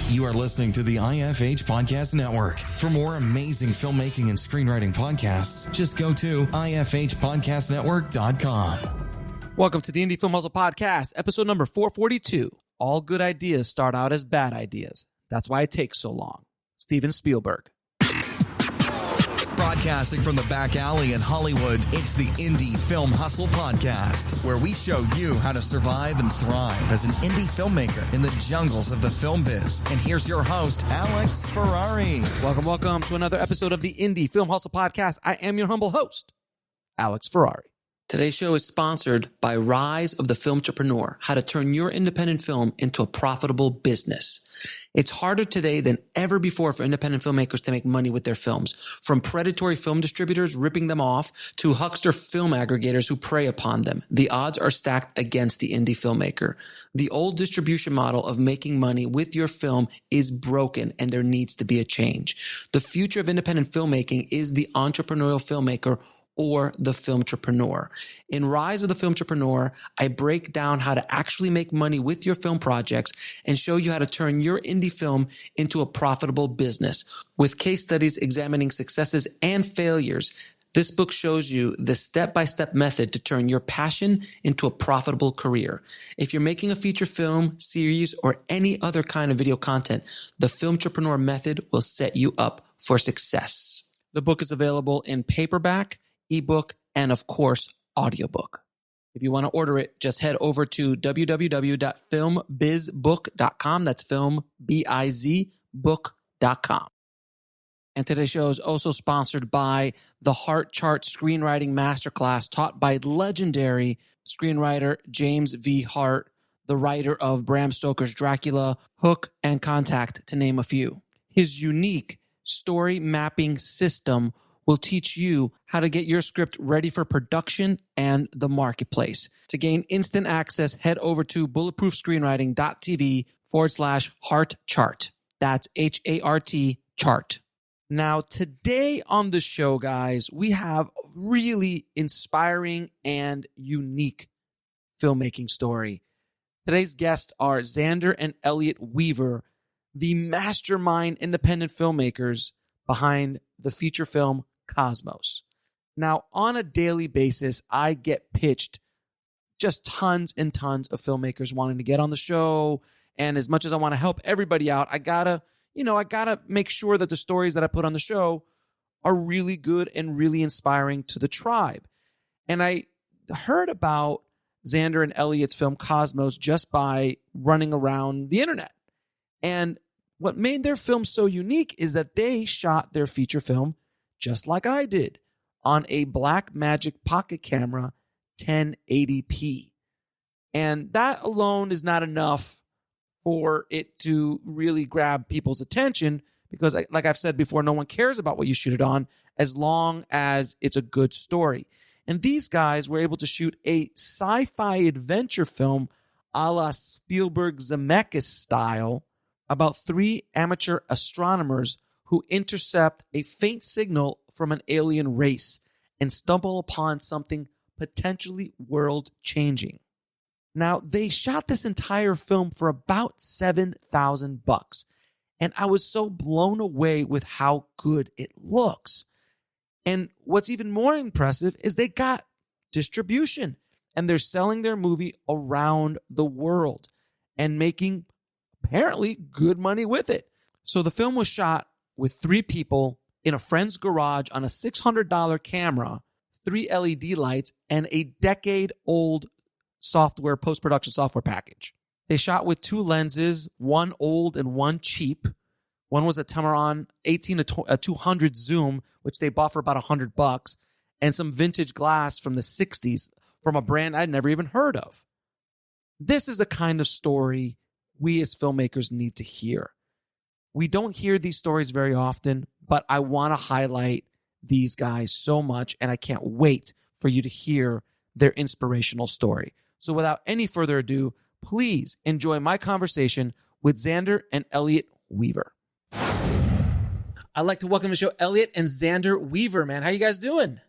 You are listening to the IFH Podcast Network. For more amazing filmmaking and screenwriting podcasts, just go to ifhpodcastnetwork.com. Welcome to the Indie Film Hustle Podcast, episode number 442. All good ideas start out as bad ideas. That's why it takes so long. Steven Spielberg. Broadcasting from the back alley in Hollywood, it's the Indie Film Hustle Podcast, where we show you how to survive and thrive as an indie filmmaker in the jungles of the film biz. And here's your host, Alex Ferrari. Welcome to another episode of the Indie Film Hustle Podcast. I am your humble host, Alex Ferrari. Today's show is sponsored by Rise of the Filmtrepreneur, how to turn your independent film into a profitable business. It's harder today than ever before for independent filmmakers to make money with their films. From predatory film distributors ripping them off to huckster film aggregators who prey upon them, the odds are stacked against the indie filmmaker. The old distribution model of making money with your film is broken, and there needs to be a change. The future of independent filmmaking is the entrepreneurial filmmaker or the Filmtrepreneur. In Rise of the Filmtrepreneur, I break down how to actually make money with your film projects and show you how to turn your indie film into a profitable business. With case studies examining successes and failures, this book shows you the step-by-step method to turn your passion into a profitable career. If you're making a feature film, series, or any other kind of video content, the Filmtrepreneur method will set you up for success. The book is available in paperback, ebook, and of course, audiobook. If you want to order it, just head over to www.filmbizbook.com. That's filmbizbook.com. And today's show is also sponsored by the Heart Chart Screenwriting Masterclass taught by legendary screenwriter James V. Hart, the writer of Bram Stoker's Dracula, Hook, and Contact, to name a few. His unique story mapping system will teach you how to get your script ready for production and the marketplace. To gain instant access, head over to bulletproofscreenwriting.tv/Heart Chart. That's HART chart. Now, today on the show, guys, we have a really inspiring and unique filmmaking story. Today's guests are Zander and Elliot Weaver, the mastermind independent filmmakers behind the feature film Cosmos. Now, on a daily basis, I get pitched just tons and tons of filmmakers wanting to get on the show. And as much as I want to help everybody out, I gotta make sure that the stories that I put on the show are really good and really inspiring to the tribe. And I heard about Zander and Elliot's film Cosmos just by running around the internet. And what made their film so unique is that they shot their feature film just like I did, on a Blackmagic pocket camera 1080p. And that alone is not enough for it to really grab people's attention because, like I've said before, no one cares about what you shoot it on as long as it's a good story. And these guys were able to shoot a sci-fi adventure film a la Spielberg Zemeckis style about three amateur astronomers who intercept a faint signal from an alien race and stumble upon something potentially world-changing. Now, they shot this entire film for about $7,000, and I was so blown away with how good it looks. And what's even more impressive is they got distribution, and they're selling their movie around the world and making apparently good money with it. So the film was shot with three people in a friend's garage on a $600 camera, 3 LED lights, and a decade-old post-production software package. They shot with 2 lenses, one old and one cheap. One was a Tamron 18-200 zoom, which they bought for about $100, and some vintage glass from the 60s from a brand I'd never even heard of. This is the kind of story we as filmmakers need to hear. We don't hear these stories very often, but I want to highlight these guys so much, and I can't wait for you to hear their inspirational story. So without any further ado, please enjoy my conversation with Zander and Elliot Weaver. I'd like to welcome to the show Elliot and Zander Weaver, man. How you guys doing?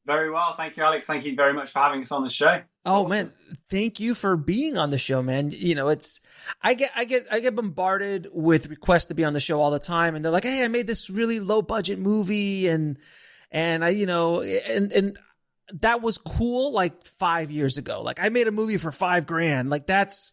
Very well. Thank you, Alex. Thank you very much for having us on the show. Oh man, thank you for being on the show, man. You know, I get bombarded with requests to be on the show all the time, and they're like, "Hey, I made this really low budget movie," and I, you know, and that was cool like 5 years ago. Like I made a movie for $5,000. Like that's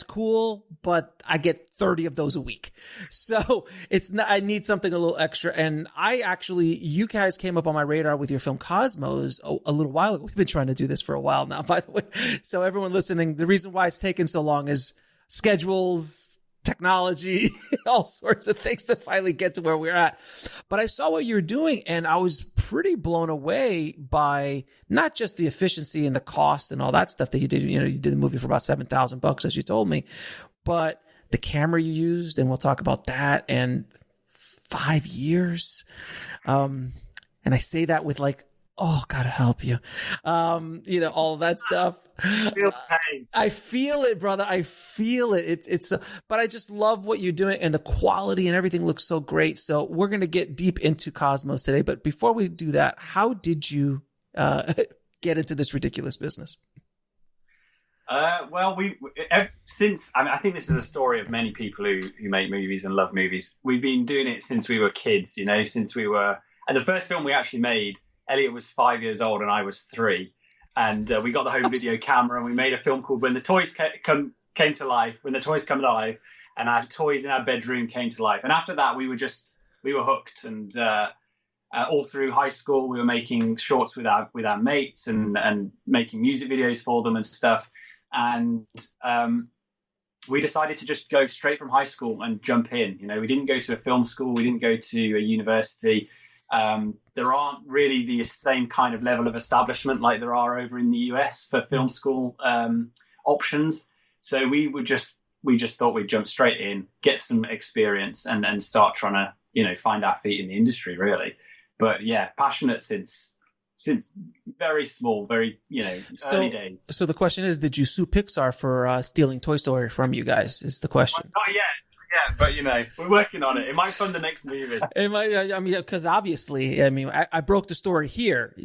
cool, but I get 30 of those a week. So it's not, I need something a little extra. And you guys came up on my radar with your film Cosmos a little while ago. We've been trying to do this for a while now, by the way. So everyone listening, the reason why it's taken so long is schedules, technology, all sorts of things to finally get to where we're at. But I saw what you were doing and I was pretty blown away by not just the efficiency and the cost and all that stuff that you did. You know, you did the movie for about $7,000, as you told me, but the camera you used, and we'll talk about that, and 5 years. And I say that with like, oh, gotta help you. You know, all that stuff. I feel it, brother. I feel it. It's but I just love what you're doing, and the quality and everything looks so great. So we're going to get deep into Cosmos today. But before we do that, how did you get into this ridiculous business? Well, I think this is a story of many people who make movies and love movies. We've been doing it since we were kids, you know, and the first film we actually made, Elliot was 5 years old and I was 3. And we got the home video camera and we made a film called When the Toys Came to Life, When the Toys Come Alive, and our toys in our bedroom came to life. And after that, we were hooked. And all through high school, we were making shorts with our mates and making music videos for them and stuff. And we decided to just go straight from high school and jump in. You know, we didn't go to a film school. We didn't go to a university. There aren't really the same kind of level of establishment like there are over in the US for film school options. So we just thought we'd jump straight in, get some experience, and start trying to, you know, find our feet in the industry, really. But yeah, passionate since very small, very, you know, early days. So the question is, did you sue Pixar for stealing Toy Story from you guys? Is the question. Not yet. Yeah, but you know, we're working on it. It might fund the next movie. It might. I mean, because obviously, I mean, I broke the story here.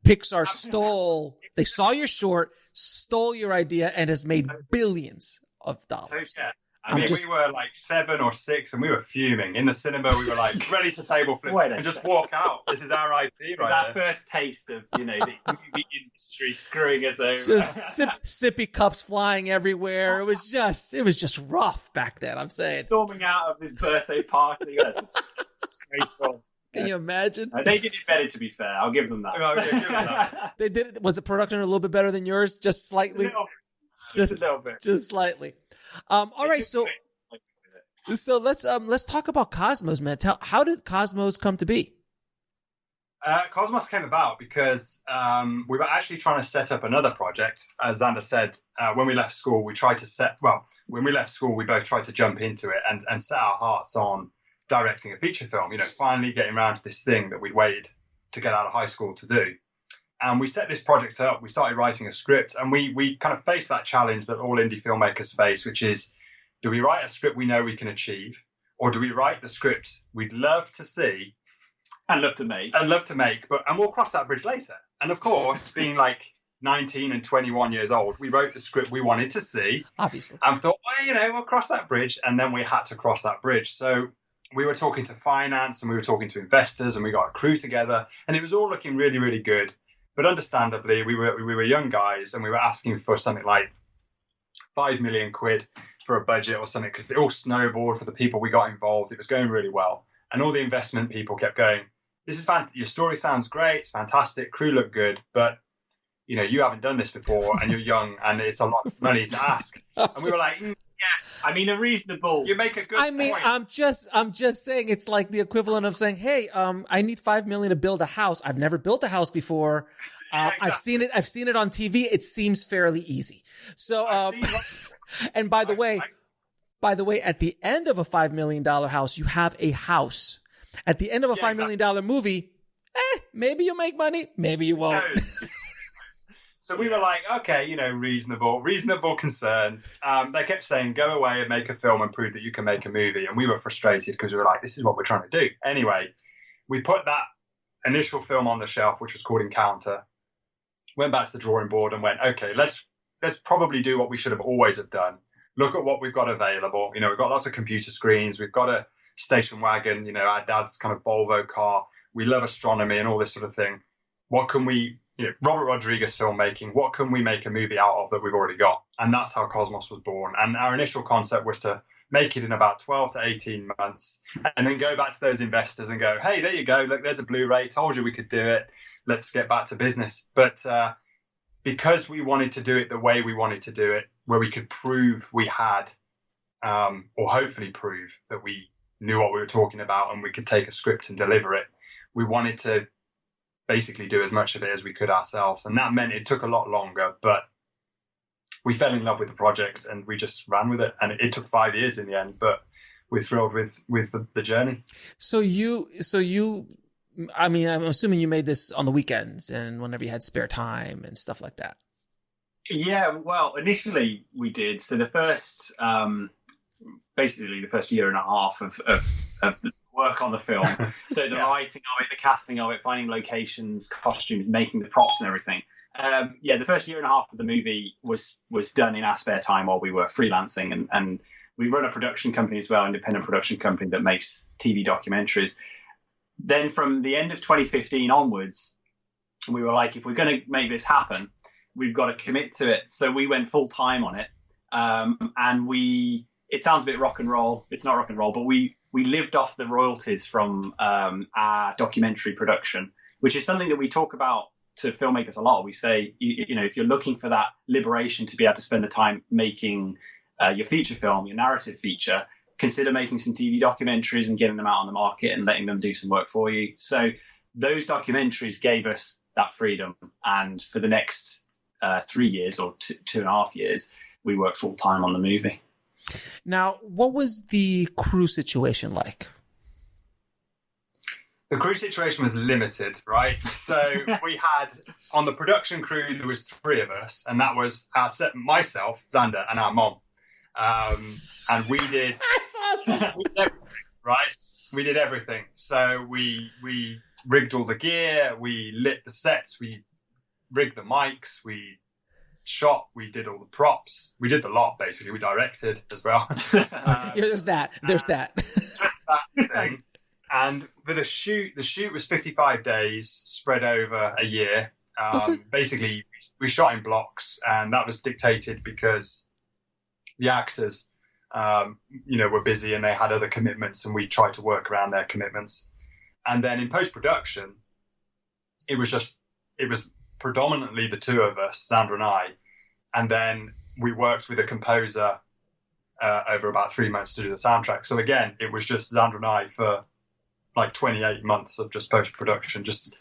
Pixar stole. They saw your short, stole your idea, and has made billions of dollars. Yeah. I mean, we were like 7 or 6 and we were fuming. In the cinema, we were like ready to table flip and just walk out. This is our IP, right? It's our first taste of, you know, the industry screwing us over. Just sippy cups flying everywhere. It was just rough back then, I'm saying. Storming out of his birthday party. That's disgraceful. Can you imagine? They did it better, to be fair. I'll give them that. Okay, give them that. They did. Was the production a little bit better than yours? Just slightly? Just a little bit. Just slightly. All right, so let's talk about Cosmos, man. How did Cosmos come to be? Cosmos came about because we were actually trying to set up another project. As Zander said, when we left school, we both tried to jump into it and set our hearts on directing a feature film. You know, finally getting around to this thing that we'd waited to get out of high school to do. And we set this project up, we started writing a script, and we kind of faced that challenge that all indie filmmakers face, which is, do we write a script we know we can achieve, or do we write the script we'd love to see and love to make, and we'll cross that bridge later. And of course, being like 19 and 21 years old, we wrote the script we wanted to see, obviously, and thought, well, you know, we'll cross that bridge, and then we had to cross that bridge. So we were talking to finance, and we were talking to investors, and we got a crew together, and it was all looking really, really good. But understandably, we were young guys, and we were asking for something like 5 million quid for a budget or something, because it all snowballed for the people we got involved. It was going really well. And all the investment people kept going, this is fantastic. Your story sounds great. It's fantastic. Crew look good. But, you know, you haven't done this before and you're young and it's a lot of money to ask. And we were like, yes. I mean, a reasonable. You make a good point. I'm just saying it's like the equivalent of saying, hey, I need 5 million to build a house. I've never built a house before. Exactly. I've seen it on TV. It seems fairly easy. So, and by the way, at the end of a $5 million house, you have a house. At the end of a $5 million movie, maybe you'll make money, maybe you won't. So we were like, okay, you know, reasonable concerns. They kept saying, go away and make a film and prove that you can make a movie. And we were frustrated because we were like, this is what we're trying to do. Anyway, we put that initial film on the shelf, which was called Encounter. Went back to the drawing board and went, okay, let's probably do what we should have always have done. Look at what we've got available. You know, we've got lots of computer screens. We've got a station wagon, you know, our dad's kind of Volvo car. We love astronomy and all this sort of thing. What can we, you know, Robert Rodriguez filmmaking, what can we make a movie out of that we've already got? And that's how Cosmos was born. And our initial concept was to make it in about 12 to 18 months and then go back to those investors and go, hey, there you go. Look, there's a Blu-ray. Told you we could do it. Let's get back to business. But because we wanted to do it the way we wanted to do it, where we could prove we had, or hopefully prove that we knew what we were talking about and we could take a script and deliver it, we wanted to basically do as much of it as we could ourselves. And that meant it took a lot longer, but we fell in love with the project and we just ran with it. And it took 5 years in the end, but we're thrilled with the journey. So I mean, I'm assuming you made this on the weekends and whenever you had spare time and stuff like that. Yeah, well, initially we did. So the first, basically the first year and a half of the work on the film. So the writing of it, the casting of it, finding locations, costumes, making the props and everything. The first year and a half of the movie was done in our spare time while we were freelancing, and we run a production company as well, independent production company that makes TV documentaries. Then from the end of 2015 onwards, we were like, if we're going to make this happen, we've got to commit to it. So we went full time on it. And it sounds a bit rock and roll. It's not rock and roll, but we lived off the royalties from our documentary production, which is something that we talk about to filmmakers a lot. We say, you know, if you're looking for that liberation to be able to spend the time making your feature film, your narrative feature, consider making some TV documentaries and getting them out on the market and letting them do some work for you. So those documentaries gave us that freedom. And for the next 3 years or 2.5 years, we worked full time on the movie. Now, what was the crew situation like? The crew situation was limited, right? So we had, on the production crew, there was 3 of us, and that was myself, Zander, and our mom. And we did... That's awesome! We did everything, right? We did everything. So we rigged all the gear, we lit the sets, we rigged the mics, we shot, we did all the props, we did the lot, basically. We directed as well. There's that thing. And for the shoot was 55 days spread over a year. Basically, we shot in blocks, and that was dictated because the actors, were busy and they had other commitments, and we tried to work around their commitments. And then in post-production, it was predominantly the 2 of us, Zander and I. And then we worked with a composer over about 3 months to do the soundtrack. So again, it was just Zander and I for like 28 months of just post-production, just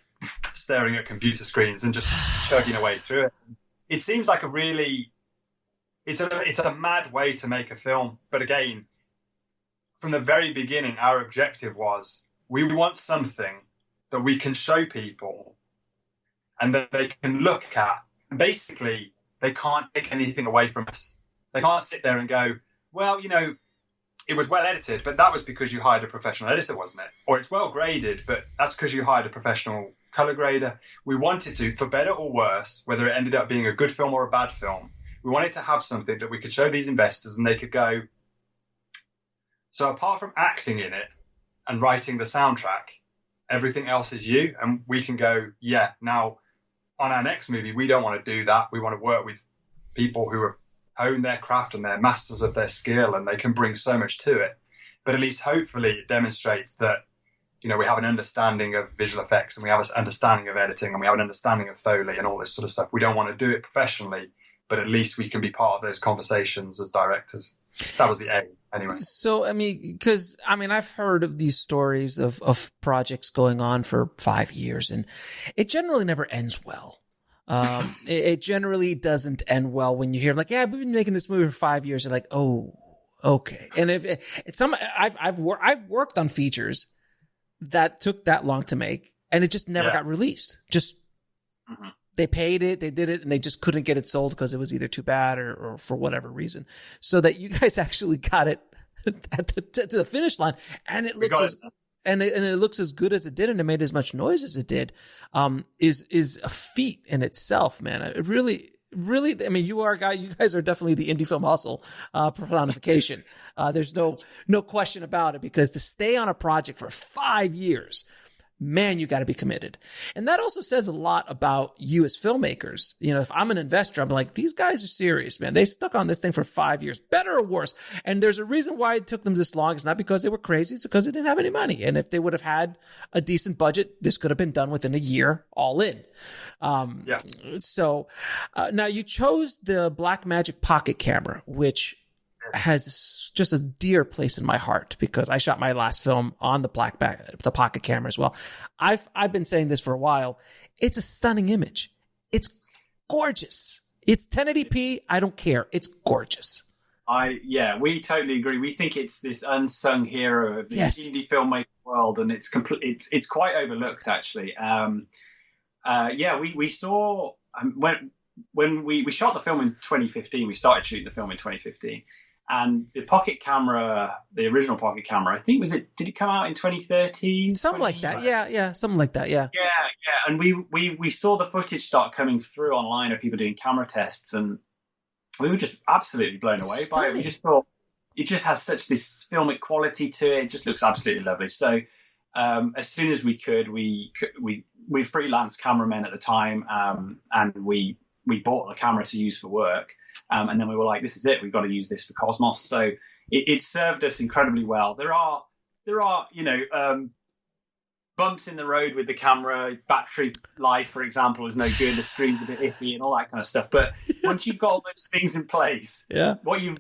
staring at computer screens and just chugging away through it. It seems like it's a mad way to make a film. But again, from the very beginning, our objective was we want something that we can show people and that they can look at. And basically, they can't take anything away from us. They can't sit there and go, well, it was well edited, but that was because you hired a professional editor, wasn't it? Or it's well graded, but that's because you hired a professional color grader. We wanted to, for better or worse, whether it ended up being a good film or a bad film, we wanted to have something that we could show these investors and they could go, so apart from acting in it and writing the soundtrack, everything else is you. And we can go, yeah, now on our next movie, we don't want to do that. We want to work with people who have honed their craft and they're masters of their skill and they can bring so much to it. But at least hopefully it demonstrates that, we have an understanding of visual effects and we have an understanding of editing and we have an understanding of Foley and all this sort of stuff. We don't want to do it professionally, but at least we can be part of those conversations as directors. That was the aim, anyway. So, I've heard of these stories of projects going on for 5 years, and it generally never ends well. It generally doesn't end well when you hear like, yeah, we've been making this movie for 5 years. You're like, oh, okay. And if it's I've worked on features that took that long to make, and it just never got released. Just they paid it, they did it, and they just couldn't get it sold because it was either too bad or for whatever reason. So that you guys actually got it to the finish line, and it and it looks as good as it did, and it made as much noise as it did, is a feat in itself, man. It really, I mean, you guys are definitely the indie film hustle personification. There's no question about it, because to stay on a project for 5 years, man, you got to be committed. And that also says a lot about you as filmmakers. You know, if I'm an investor, I'm like, these guys are serious, man. They stuck on this thing for 5 years, better or worse. And there's a reason why it took them this long. It's not because they were crazy. It's because they didn't have any money. And if they would have had a decent budget, this could have been done within a year, all in. So now you chose the Blackmagic Pocket Camera, which has just a dear place in my heart, because I shot my last film on the pocket camera as well. I've been saying this for a while. It's a stunning image. It's gorgeous. It's 1080p. I don't care. It's gorgeous. We totally agree. We think it's this unsung hero of the indie filmmaker world, and it's quite overlooked, actually. We saw when we shot the film in 2015. We started shooting the film in 2015. And the pocket camera, the original pocket camera, I think did it come out in 2013? Something like that. Yeah. Something like that. Yeah. Yeah. And we saw the footage start coming through online of people doing camera tests, and we were just absolutely blown away by it. We just thought it just has such this filmic quality to it. It just looks absolutely lovely. So as soon as we could, we freelance cameramen at the time, and we bought the camera to use for work. And then we were like, this is it. We've got to use this for Cosmos. So it served us incredibly well. There are bumps in the road with the camera. Battery life, for example, is no good. The screen's a bit iffy and all that kind of stuff. But once you've got all those things in place, what you've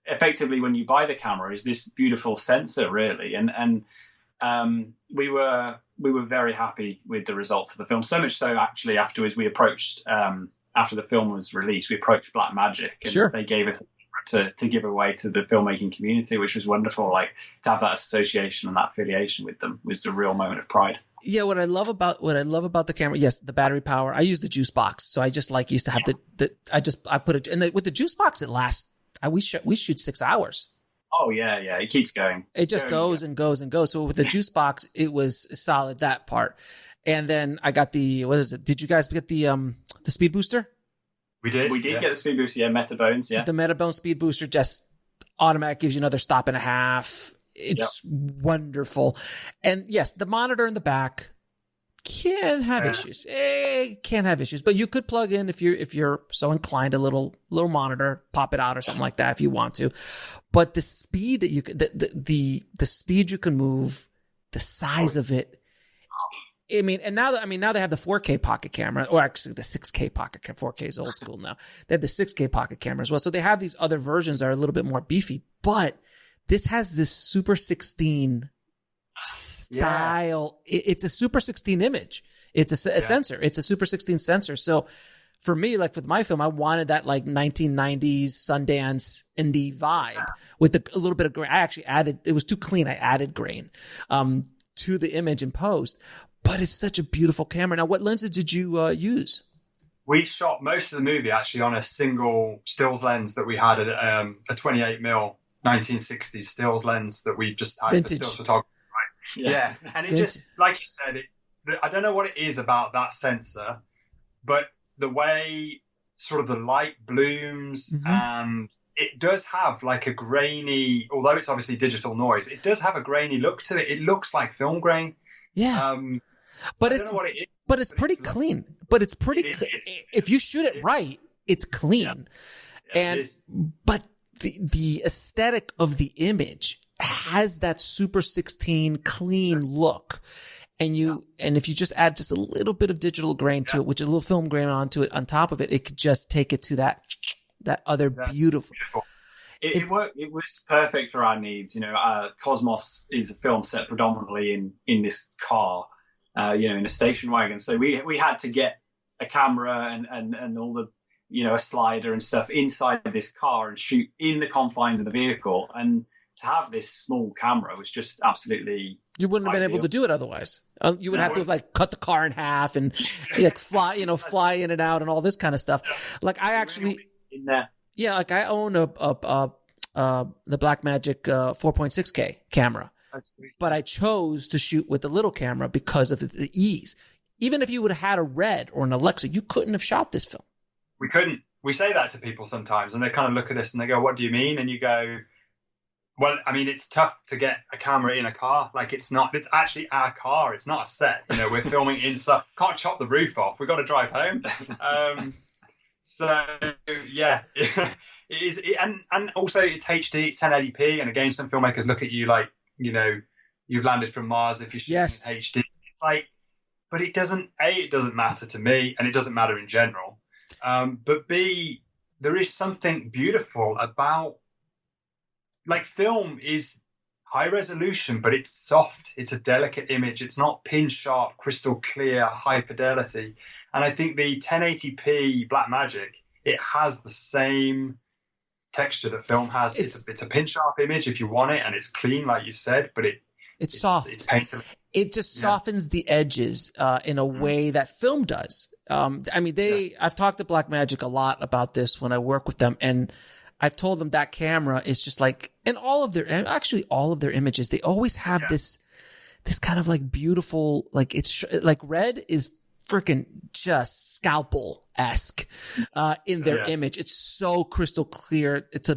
effectively when you buy the camera is this beautiful sensor, really. And we were very happy with the results of the film. So much so, actually, afterwards we approached. After the film was released, we approached Blackmagic, and they gave us to give away to the filmmaking community, which was wonderful. Like, to have that association and that affiliation with them was a real moment of pride. Yeah, what I love about the camera, yes, the battery power. I use the juice box, so I just used to have I put it, and with the juice box it lasts. We shoot 6 hours. Oh yeah, it keeps going. It just goes and goes and goes. So with the juice box, it was solid, that part. And then I got did you guys get the speed booster? We did get the speed booster, Metabones, The Metabones speed booster just automatic gives you another stop and a half. It's wonderful. And yes, the monitor in the back can have issues. It can have issues, but you could plug in if you're so inclined a little monitor, pop it out or something like that if you want to. But the speed that you can, the speed you can move, the size of it. I mean, now they have the 4K pocket camera, or actually the 6K pocket camera. 4K is old school now. They have the 6K pocket camera as well. So they have these other versions that are a little bit more beefy, but this has this Super 16 style. It's a Super 16 image. It's a sensor. It's a Super 16 sensor. So for me, like with my film, I wanted that like 1990s Sundance indie vibe with a little bit of grain. I actually added, it was too clean. I added grain to the image in post. But it's such a beautiful camera. Now, what lenses did you use? We shot most of the movie actually on a single stills lens that we had, a 28mm 1960s stills lens that we just had Vintage. for stills photography. Right? Yeah. And it just, like you said, I don't know what it is about that sensor, but the way sort of the light blooms and it does have like a grainy, although it's obviously digital noise, it does have a grainy look to it. It looks like film grain. Yeah. But it's pretty clean. But it's pretty if you shoot it right, it's clean. But the aesthetic of the image has that Super 16 clean look. And if you just add just a little bit of digital grain to it, which is a little film grain onto it on top of it, it could just take it to that other beautiful. It worked. It was perfect for our needs. Cosmos is a film set predominantly in this car, in a station wagon. So we had to get a camera and all the, a slider and stuff inside this car and shoot in the confines of the vehicle. And to have this small camera was just absolutely. You wouldn't have been able to do it otherwise. You would have to like cut the car in half and fly in and out and all this kind of stuff. Like I actually. In there. Yeah, like I own the Blackmagic 4.6K camera, but I chose to shoot with the little camera because of the ease. Even if you would have had a Red or an Alexa, you couldn't have shot this film. We couldn't. We say that to people sometimes, and they kind of look at us and they go, "What do you mean?" And you go, "Well, I mean, it's tough to get a camera in a car. Like, it's actually our car. It's not a set. You know, we're filming inside. Can't chop the roof off. We've got to drive home." So yeah, it is, and also it's HD, it's 1080p, and again, some filmmakers look at you like, you know, you've landed from Mars if you're shooting in HD. It's like, but it doesn't matter to me, and it doesn't matter in general. But B, there is something beautiful about, like, film is high resolution, but it's soft. It's a delicate image. It's not pin sharp, crystal clear, high fidelity. And I think the 1080p Blackmagic, it has the same texture that film has. It's a pin sharp image if you want it, and it's clean, like you said, but it's soft. It's painful. It just softens the edges in a way that film does. I mean, I've talked to Blackmagic a lot about this when I work with them, and I've told them that camera is just like, in all of their images, they always have this kind of like beautiful, like it's like Red is freaking just scalpel-esque in their image. It's so crystal clear. It's a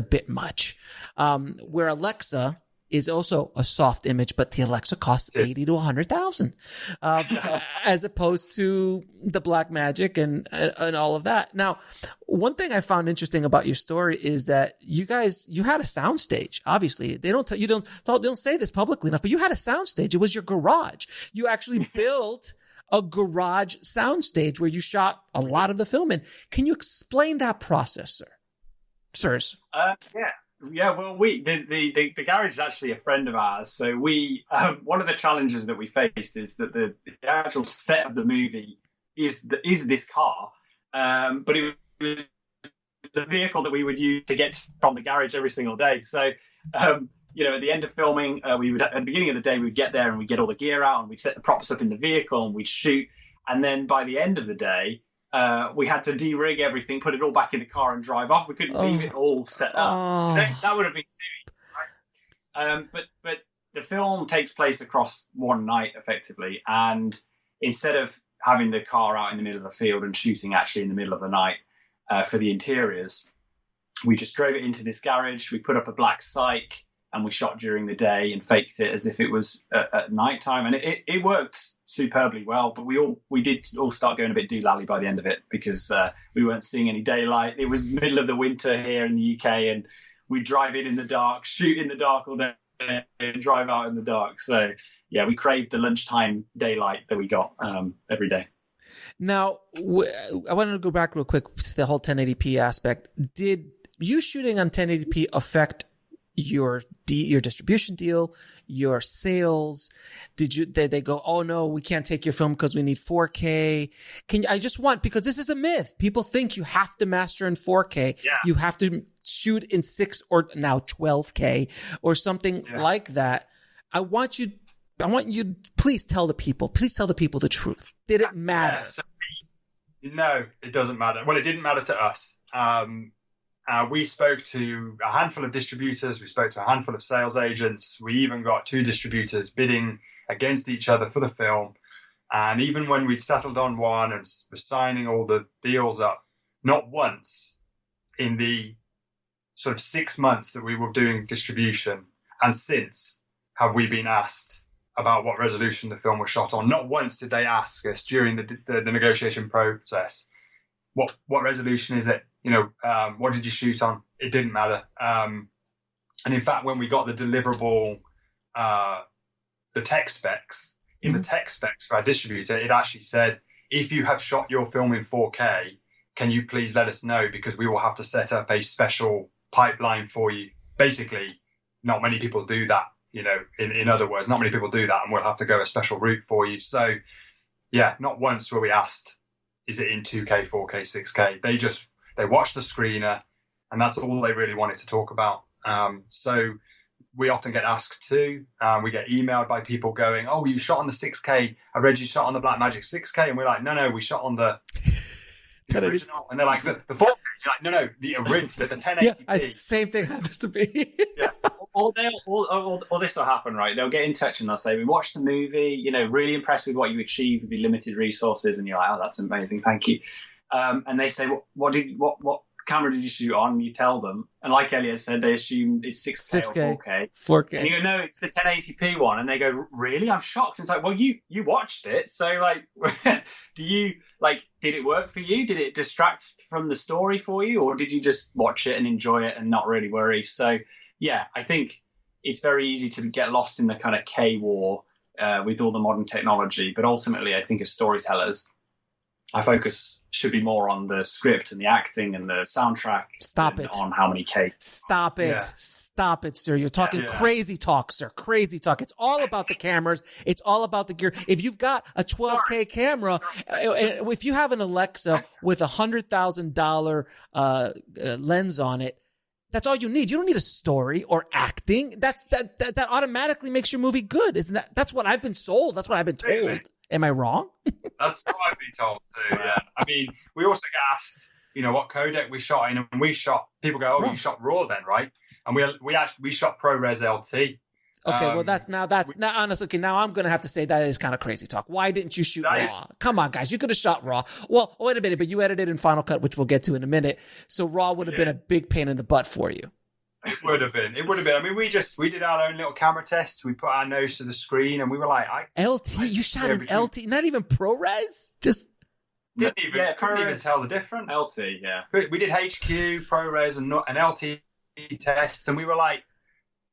bit much. Where Alexa is also a soft image, but the Alexa costs $80,000 to $100,000, as opposed to the Blackmagic and all of that. Now, one thing I found interesting about your story is that you had a soundstage. Obviously, they don't say this publicly enough, but you had a soundstage. It was your garage. You actually built a garage soundstage where you shot a lot of the film in. Can you explain that process, sirs? Yeah, well, the garage is actually a friend of ours. So we one of the challenges that we faced is that the actual set of the movie is this car, but it was the vehicle that we would use to get from the garage every single day. So you know, at the end of filming, at the beginning of the day, we'd get there and we'd get all the gear out and we'd set the props up in the vehicle and we'd shoot. And then by the end of the day, we had to de-rig everything, put it all back in the car and drive off. We couldn't leave it all set up. That would have been too easy, right? But the film takes place across one night, effectively. And instead of having the car out in the middle of the field and shooting actually in the middle of the night for the interiors, we just drove it into this garage. We put up a black cyc and we shot during the day and faked it as if it was at night time. And it worked superbly well, but we did all start going a bit doolally by the end of it because we weren't seeing any daylight. It was the middle of the winter here in the UK, and we drive in the dark, shoot in the dark all day, and drive out in the dark. So yeah, we craved the lunchtime daylight that we got every day. Now, I wanted to go back real quick to the whole 1080p aspect. Did you shooting on 1080p affect your distribution deal, your sales? Did they go, "Oh no, we can't take your film because we need 4K"? Because this is a myth. People think you have to master in 4K. Yeah. You have to shoot in 6 or now 12K or something like that. I want you to please tell the people the truth. Did it matter? No, it doesn't matter. Well, it didn't matter to us. We spoke to a handful of distributors. We spoke to a handful of sales agents. We even got 2 distributors bidding against each other for the film. And even when we'd settled on one and were signing all the deals up, not once in the sort of 6 months that we were doing distribution and since have we been asked about what resolution the film was shot on. Not once did they ask us during the negotiation process, what resolution is it? You know, what did you shoot on? It didn't matter. And in fact, when we got the deliverable, the tech specs, in the tech specs for our distributor, it actually said, if you have shot your film in 4K, can you please let us know, because we will have to set up a special pipeline for you. Basically, not many people do that. You know, in other words, not many people do that, and we'll have to go a special route for you. So, yeah, not once were we asked, is it in 2K, 4K, 6K? They watched the screener, and that's all they really wanted to talk about. So we often get asked too. We get emailed by people going, "Oh, you shot on the 6K. I read you shot on the Blackmagic 6K." And we're like, no, we shot on the original. And they're like, the 4K. You're like, no, the 1080p. Same thing happens to me. Yeah. or this will happen, right? They'll get in touch and they'll say, "We watched the movie, really impressed with what you achieved with your limited resources," and you're like, "Oh, that's amazing, thank you." And they say, "What camera did you shoot on?" And you tell them, and like Elliot said, they assume it's 6K or 4K. And you go, "No, it's the 1080p one." And they go, "Really?" I'm shocked. And it's like, well, you watched it, so like, did it work for you? Did it distract from the story for you, or did you just watch it and enjoy it and not really worry? So yeah, I think it's very easy to get lost in the kind of K war with all the modern technology, but ultimately, I think as storytellers, our focus should be more on the script and the acting and the soundtrack. Stop it. On how many K. Stop it. Yeah. Stop it, sir. You're talking crazy talk, sir. Crazy talk. It's all about the cameras. It's all about the gear. If you've got a 12K camera, if you have an Alexa with $100,000 lens on it, that's all you need. You don't need a story or acting. That automatically makes your movie good. Isn't that? That's what I've been sold. That's what I've been told. Am I wrong? That's what I've been told too. Yeah. I mean, we also get asked, what codec we shot in, and we shot. People go, "Oh, you shot RAW then, right?" And we shot ProRes LT. Okay, well that's now honestly. Okay, now I'm gonna have to say that is kind of crazy talk. Why didn't you shoot RAW? Come on, guys, you could have shot RAW. Well, wait a minute, but you edited in Final Cut, which we'll get to in a minute. So RAW would have been a big pain in the butt for you. It would have been. I mean, we did our own little camera tests. We put our nose to the screen, and we were like, LT. You shot an LT, not even ProRes. Just couldn't even tell the difference. LT, yeah. We did HQ, ProRes, and LT tests, and we were like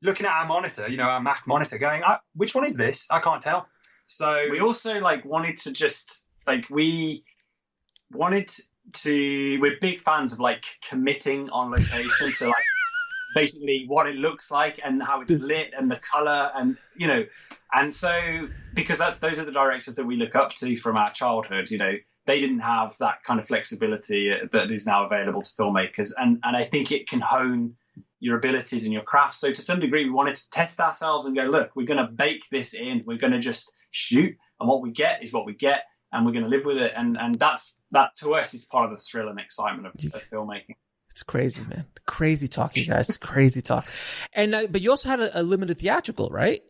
looking at our monitor, our Mac monitor, going, "Which one is this? I can't tell." So we also wanted to just we're big fans of committing on location to basically what it looks like and how it's lit and the color and and so because those are the directors that we look up to from our childhood. They didn't have that kind of flexibility that is now available to filmmakers, and I think it can hone your abilities and your craft. So to some degree, we wanted to test ourselves and go, look, we're going to bake this in. We're going to just shoot, and what we get is what we get, and we're going to live with it. And that to us is part of the thrill and excitement of filmmaking. It's crazy, man. Crazy talk, you guys. Crazy talk. And but you also had a limited theatrical, right?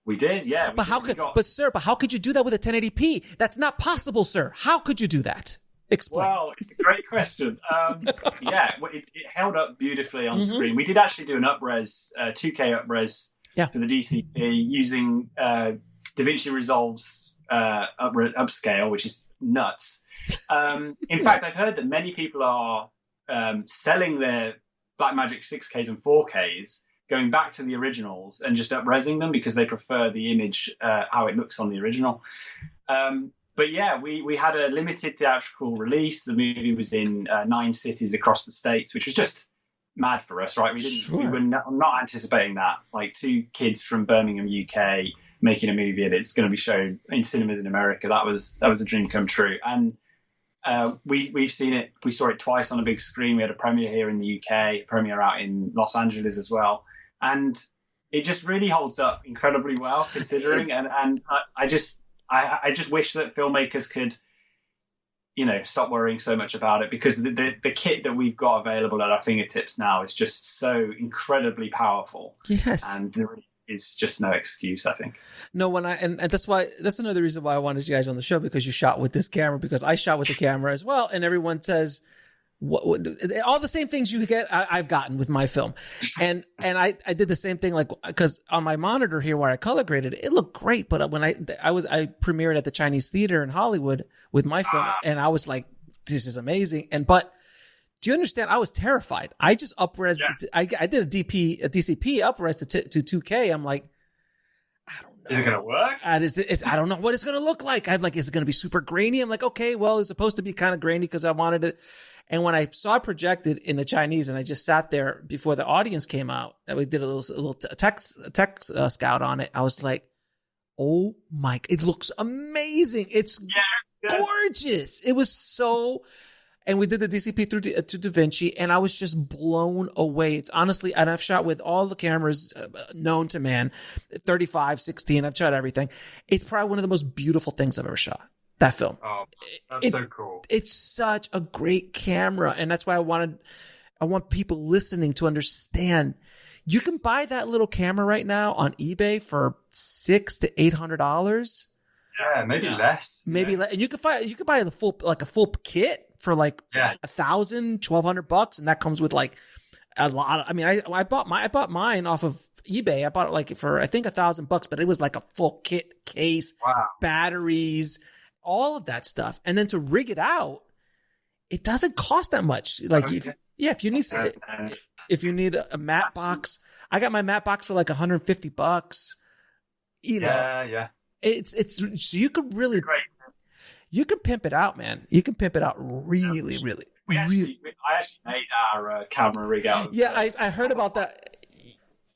We did, yeah. But how could you do that with a 1080p? That's not possible, sir. How could you do that? Explain. Well, it's a great question. It held up beautifully on screen. We did actually do an upres, 2K upres for the DCP using DaVinci Resolve's upscale, which is nuts. In fact, I've heard that many people are selling their Blackmagic 6Ks and 4Ks, going back to the originals and just up-resing them because they prefer the image, how it looks on the original. But yeah, we had a limited theatrical release. The movie was in 9 cities across the States, which was just mad for us, right? We were not anticipating that. 2 kids from Birmingham, UK, making a movie and it's going to be shown in cinemas in America. That was a dream come true. And we've seen it. We saw it twice on a big screen. We had a premiere here in the UK, a premiere out in Los Angeles as well, and it just really holds up incredibly well considering. And I just wish that filmmakers could, stop worrying so much about it, because the kit that we've got available at our fingertips now is just so incredibly powerful. Yes, and there is just no excuse, I think. No, and that's another reason why I wanted you guys on the show, because you shot with this camera, because I shot with the camera as well, and everyone says what all the same things you get I've gotten with my film, and I did the same thing, because on my monitor here where I color graded it looked great, but when I premiered at the Chinese Theater in Hollywood with my film, and I was like, this is amazing, but do you understand? I was terrified. I just up-res. Yeah. I did a DCP up-res to 2K. I'm like, I don't know. Is it going to work? I don't know what it's going to look like. I'm like, is it going to be super grainy? I'm like, okay, well, it's supposed to be kind of grainy because I wanted it. And when I saw it projected in the Chinese, and I just sat there before the audience came out, and we did a little tech scout on it. I was like, oh my, it looks amazing. It's gorgeous. It was so. And we did the DCP to DaVinci, and I was just blown away. It's honestly, and I've shot with all the cameras known to man, 35, 16, I've shot everything. It's probably one of the most beautiful things I've ever shot, that film. Oh, that's so cool. It's such a great camera, and that's why I wanted I want people listening to understand. You can buy that little camera right now on eBay for $600 to $800. Yeah, maybe less. Maybe less. And you can buy a full kit for like $1,000, $1,200, and that comes with like a lot of, I mean, I bought mine off of eBay. I bought it like for I think $1,000, but it was like a full kit, case, batteries, all of that stuff. And then to rig it out, it doesn't cost that much. Like if you need a matte box, I got my matte box for like $150. You know, yeah. It's so you could really, you can pimp it out, man. You can pimp it out really. I actually made our camera rig out. Yeah, I heard about that.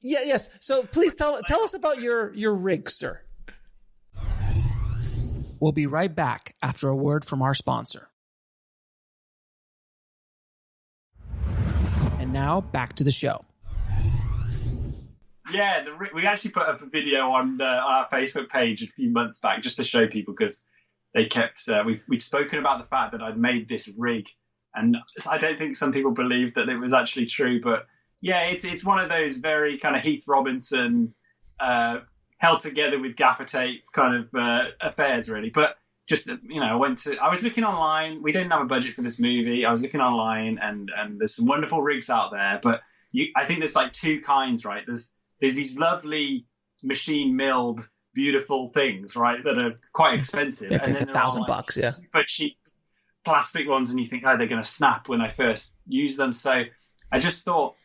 Yeah, yes. So please tell us about your rig, sir. We'll be right back after a word from our sponsor. And now back to the show. Yeah, we actually put up a video on our Facebook page a few months back just to show people, because they kept we'd spoken about the fact that I'd made this rig, and I don't think some people believed that it was actually true. But yeah, it's one of those very kind of Heath Robinson held together with gaffer tape kind of affairs, really. But just, you know, I was looking online. We didn't have a budget for this movie. I was looking online, and there's some wonderful rigs out there. But I think there's like two kinds, right? There's these lovely machine milled, beautiful things, right, that are quite expensive. Yeah, and then $1,000, yeah. Super cheap plastic ones, and you think, oh, they're going to snap when I first use them. So I just thought,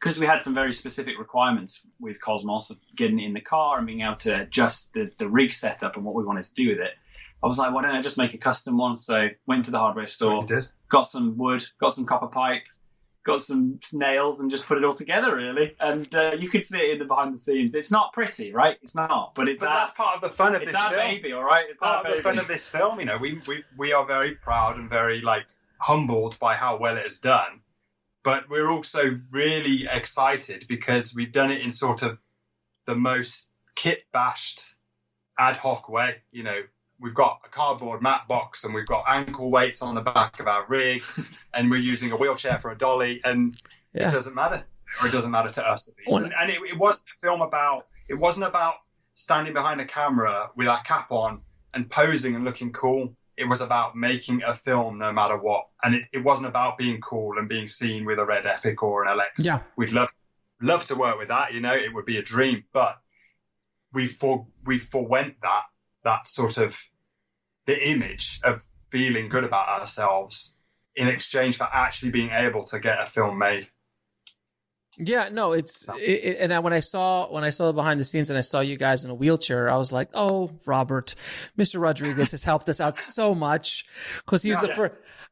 because we had some very specific requirements with Cosmos of getting it in the car and being able to adjust the rig setup and what we wanted to do with it, I was like, why don't I just make a custom one? So went to the hardware store, got some wood, got some copper pipe, got some nails, and just put it all together, really. And you could see it in the behind the scenes. It's not pretty, right? It's not, but that's part of the fun of this film. It's our baby, all right? It's part of the fun of this film. You know, we are very proud and very like humbled by how well it has done, but we're also really excited because we've done it in sort of the most kit bashed, ad hoc way. You know, we've got a cardboard mat box, and we've got ankle weights on the back of our rig, and we're using a wheelchair for a dolly, and it doesn't matter, or it doesn't matter to us at least. And it wasn't a film it wasn't about standing behind a camera with our cap on and posing and looking cool. It was about making a film no matter what. And it wasn't about being cool and being seen with a Red Epic or an LX. Yeah. We'd love to work with that, you know, it would be a dream, but we forwent that sort of the image of feeling good about ourselves in exchange for actually being able to get a film made. Yeah, no, and when I saw the behind the scenes and I saw you guys in a wheelchair, I was like, oh, Robert, Mr. Rodriguez has helped us out so much, because he's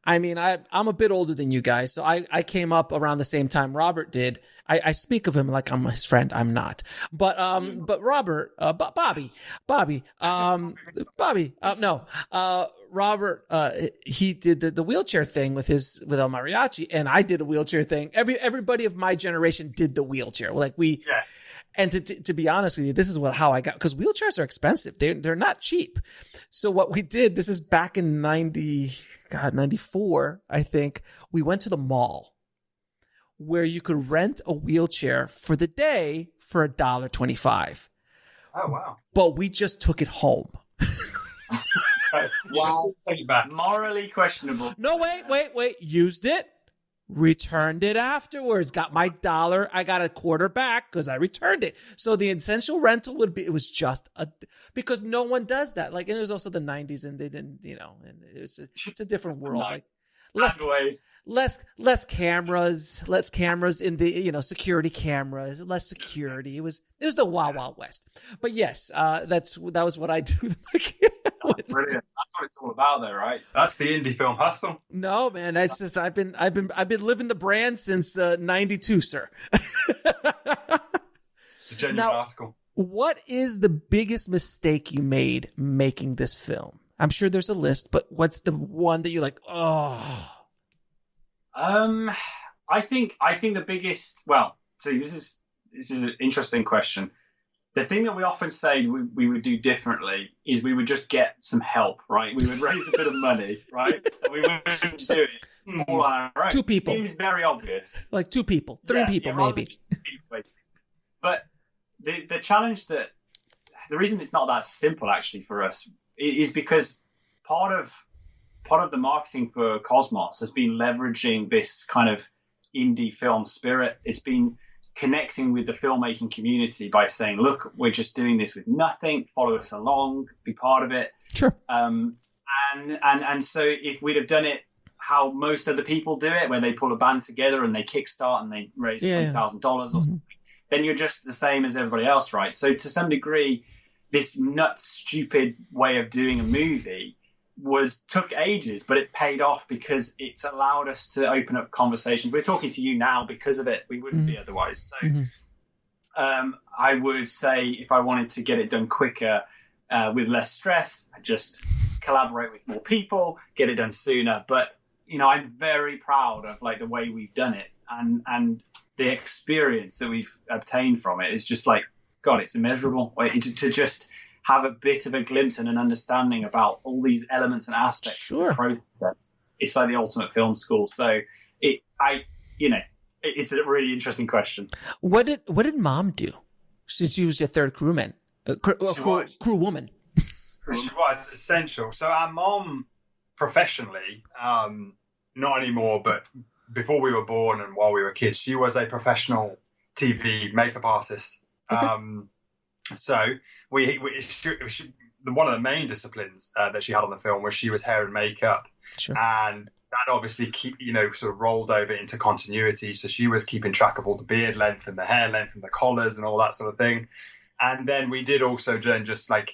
I'm a bit older than you guys, so I came up around the same time Robert did. I speak of him like I'm his friend. I'm not, but Robert, Robert, he did the wheelchair thing with El Mariachi, and I did a wheelchair thing. Everybody of my generation did the wheelchair. Like and to be honest with you, this is how I got, because wheelchairs are expensive. They're not cheap. So what we did, this is back in 94, I think, we went to the mall where you could rent a wheelchair for the day for $1.25. Oh, wow. But we just took it home. Wow. Morally questionable. No, wait. Used it. Returned it afterwards. Got my $1. I got a quarter back because I returned it. So the essential rental it was just because no one does that. Like, and it was also the 90s, and they didn't, you know, and it's a different world. Like, less cameras in the, you know, security cameras, less security. It was the Wild Wild West. But yes, that was what I do with my camera. Brilliant. That's what it's all about, though, right? That's the indie film hustle. No, man, that's just I've been living the brand since 92, sir. It's a genuine article. What is the biggest mistake you made making this film? I'm sure there's a list, but what's the one that you're like, oh? I think the biggest. Well, see, this is an interesting question. The thing that we often say we would do differently is we would just get some help, right? We would raise a bit of money, right? And we wouldn't do it. all on our own. 2 people. Seems very obvious. Like 2 people, 3 people maybe. But the challenge the reason it's not that simple actually for us is because part of the marketing for Cosmos has been leveraging this kind of indie film spirit. It's been connecting with the filmmaking community by saying, look, we're just doing this with nothing, follow us along, be part of it. Sure. And so if we'd have done it how most other people do it, where they pull a band together and they kickstart and they raise $20,000 or something, then you're just the same as everybody else, right? So to some degree, this nuts, stupid way of doing a movie took ages, but it paid off because it's allowed us to open up conversations. We're talking to you now because of it. We wouldn't be otherwise. So I would say if I wanted to get it done quicker with less stress, I'd just collaborate with more people, get it done sooner. But, I'm very proud of like the way we've done it and the experience that we've obtained from it is just like, God, it's immeasurable. To just have a bit of a glimpse and an understanding about all these elements and aspects of the process. It's like the ultimate film school. So it's a really interesting question. What did Mom do? Since she was your third crewman, crew woman. She was essential. So our mom, professionally, not anymore, but before we were born and while we were kids, she was a professional TV makeup artist. Okay. So one of the main disciplines that she had on the film was she was hair and makeup. Sure. And that obviously sort of rolled over into continuity. So she was keeping track of all the beard length and the hair length and the collars and all that sort of thing. And then we did also just like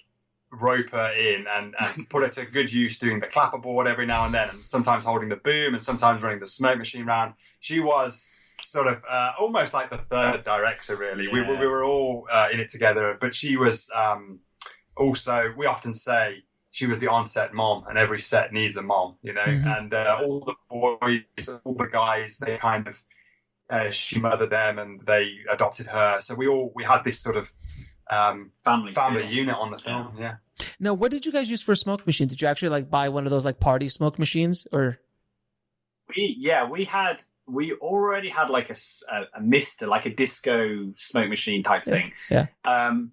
rope her in and put her to good use doing the clapperboard every now and then, and sometimes holding the boom and sometimes running the smoke machine round. She was sort of almost like the third director, really. Yeah. We were all in it together, but she was also, we often say, she was the on-set mom, and every set needs a mom, and all the boys, all the guys, they kind of, she mothered them and they adopted her. So we had this sort of family unit on the film. Yeah. Now, what did you guys use for a smoke machine? Did you actually like buy one of those like party smoke machines, or? We already had like a mister, like a disco smoke machine type thing. Yeah. And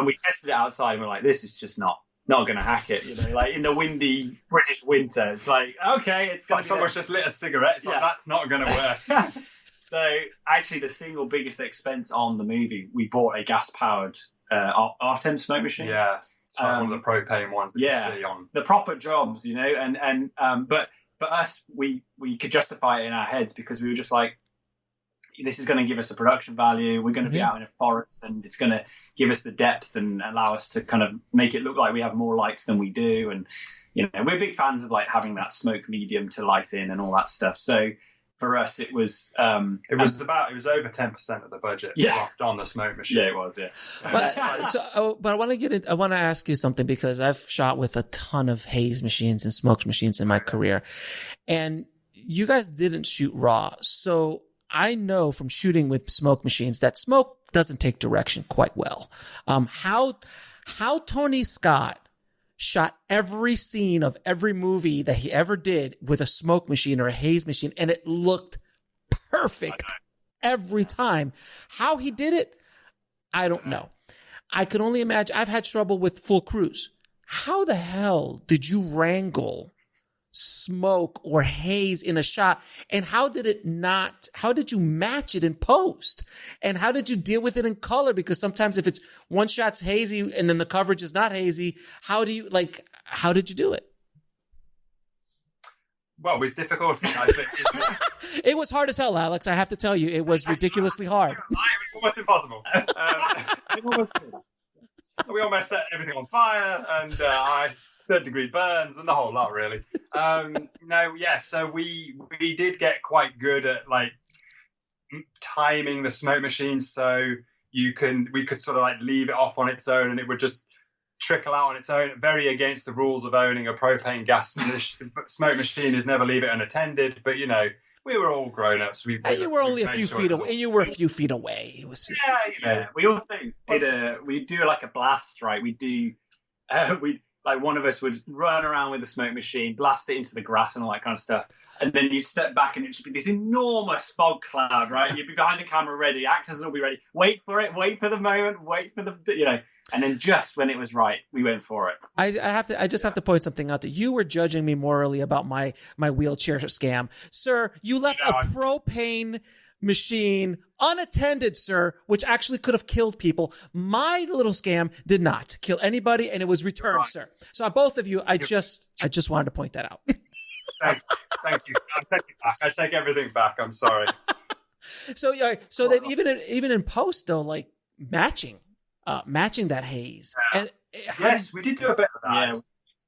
we tested it outside and we're like, this is just not going to hack it. Like in the windy British winter, it's like, okay, it's like someone's just lit a cigarette. It's like, that's not going to work. So actually the single biggest expense on the movie, we bought a gas powered Artem smoke machine. Yeah. It's like one of the propane ones that you see on the proper jobs, but for us, we could justify it in our heads because we were just like, this is going to give us a production value. We're going to be out in a forest and it's going to give us the depth and allow us to kind of make it look like we have more lights than we do. And, we're big fans of like having that smoke medium to light in and all that stuff. So for us, it was over 10% of the budget dropped on the smoke machine. Yeah, it was. Yeah. But I want to ask you something because I've shot with a ton of haze machines and smoke machines in my career, and you guys didn't shoot raw. So I know from shooting with smoke machines that smoke doesn't take direction quite well. How Tony Scott shot every scene of every movie that he ever did with a smoke machine or a haze machine, and it looked perfect every time. How he did it, I don't know. I can only imagine. I've had trouble with full crews. How the hell did you wrangle smoke or haze in a shot, and how did you match it in post, and how did you deal with it in color? Because sometimes if it's one shot's hazy and then the coverage is not hazy, how did you do it? Well, it was difficult. I think it was hard as hell, Alex. I have to tell you, it was ridiculously hard. It was almost impossible. We almost set everything on fire, and I third-degree burns and the whole lot, really. So we did get quite good at like timing the smoke machine, so we could sort of like leave it off on its own and it would just trickle out on its own. Very against the rules of owning a propane gas smoke machine is never leave it unattended. But we were all grown-ups. You were only a few feet away. You were a few feet away. It was We also we do like a blast, right? We do like one of us would run around with the smoke machine, blast it into the grass and all that kind of stuff. And then you step back and it'd just be this enormous fog cloud, right? You'd be behind the camera ready, actors will be ready. Wait for it, wait for the moment, wait for the, and then just when it was right, we went for it. I just have to point something out that you were judging me morally about my wheelchair scam. Sir, you left a propane machine unattended, sir, which actually could have killed people. My little scam did not kill anybody, and it was returned, sir. So both of you, I just wanted to point that out. Thank you. I take it back. I take everything back. I'm sorry. So that even in post though, like matching that haze. Yeah. And yes, we did do a bit of that. Yeah,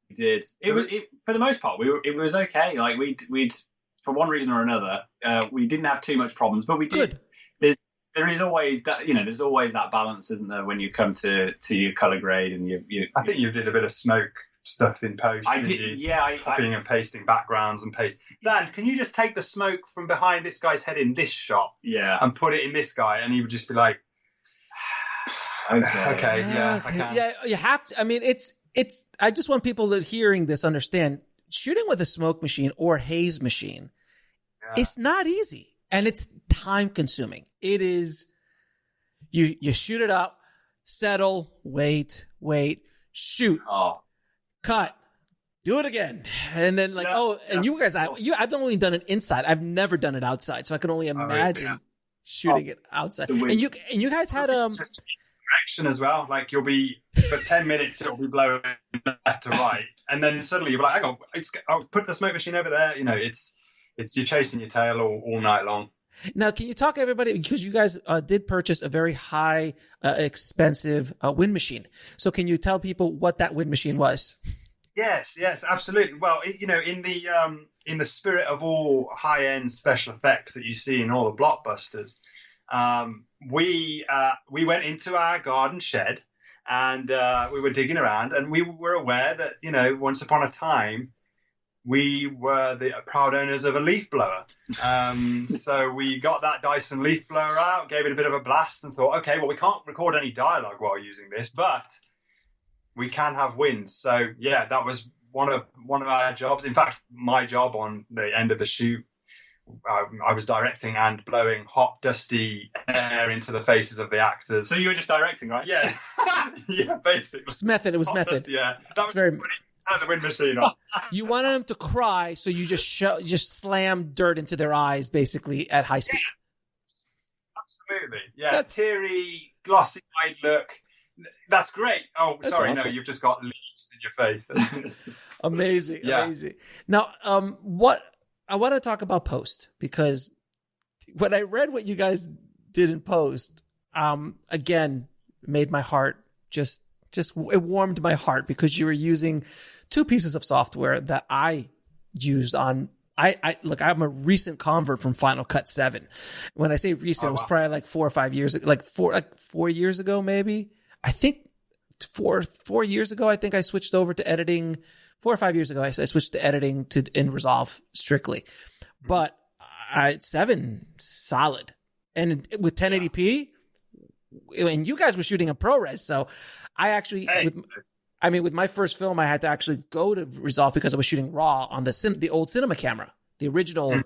we did. It was for the most part. It was okay. Like we'd for one reason or another, we didn't have too much problems, but we did. Good. There is always that, there's always that balance, isn't there, when you come to your color grade and you. I think you did a bit of smoke stuff in post. I did. Yeah, copying and pasting backgrounds and paste. Zand, can you just take the smoke from behind this guy's head in this shot? Yeah. And put it in this guy, and he would just be like, okay, yeah, I can. Yeah, you have to. I mean, it's. I just want people that hearing this understand shooting with a smoke machine or haze machine. Yeah. It's not easy, and it's time consuming. It is. You shoot it up, settle, wait, shoot. Oh. Cut, do it again, and then you guys, I've only done it inside. I've never done it outside, so I can only imagine shooting it outside. And you guys had direction as well. Like you'll be for 10 minutes, it'll be blowing left to right, and then suddenly you'll be like, hang on, I'll put the smoke machine over there. It's you're chasing your tail all night long. Now, can you talk to everybody, because you guys did purchase a very high, expensive wind machine. So can you tell people what that wind machine was? Yes, absolutely. Well, in the spirit of all high-end special effects that you see in all the blockbusters, we went into our garden shed and we were digging around, and we were aware that, once upon a time, we were the proud owners of a leaf blower. So we got that Dyson leaf blower out, gave it a bit of a blast, and thought, okay, well, we can't record any dialogue while using this, but we can have wind. So yeah, that was one of our jobs. In fact, my job on the end of the shoot, I was directing and blowing hot, dusty air into the faces of the actors. So you were just directing, right? Yeah, yeah, basically. It was method. Dusty, yeah, that was very. Turn the wind machine on. You wanted them to cry, so you just slam dirt into their eyes, basically at high speed. Yeah. Absolutely, yeah. Teary, glossy-eyed look. That's great. Oh, that's sorry, awesome. No, you've just got leaves in your face. Amazing. Now, what I want to talk about post, because when I read what you guys did in post, again, made my heart just it warmed my heart, because you were using two pieces of software that I used on. Look, I'm a recent convert from Final Cut 7. When I say recent, it was probably like 4 or 5 years, like 4 years ago, maybe. I think 4 years ago, I think I switched over to editing. 4 or 5 years ago, I switched to editing in Resolve strictly. But 7, solid. And with 1080p, and you guys were shooting in ProRes, so I actually, with my first film, I had to actually go to Resolve because I was shooting RAW on the old cinema camera, the original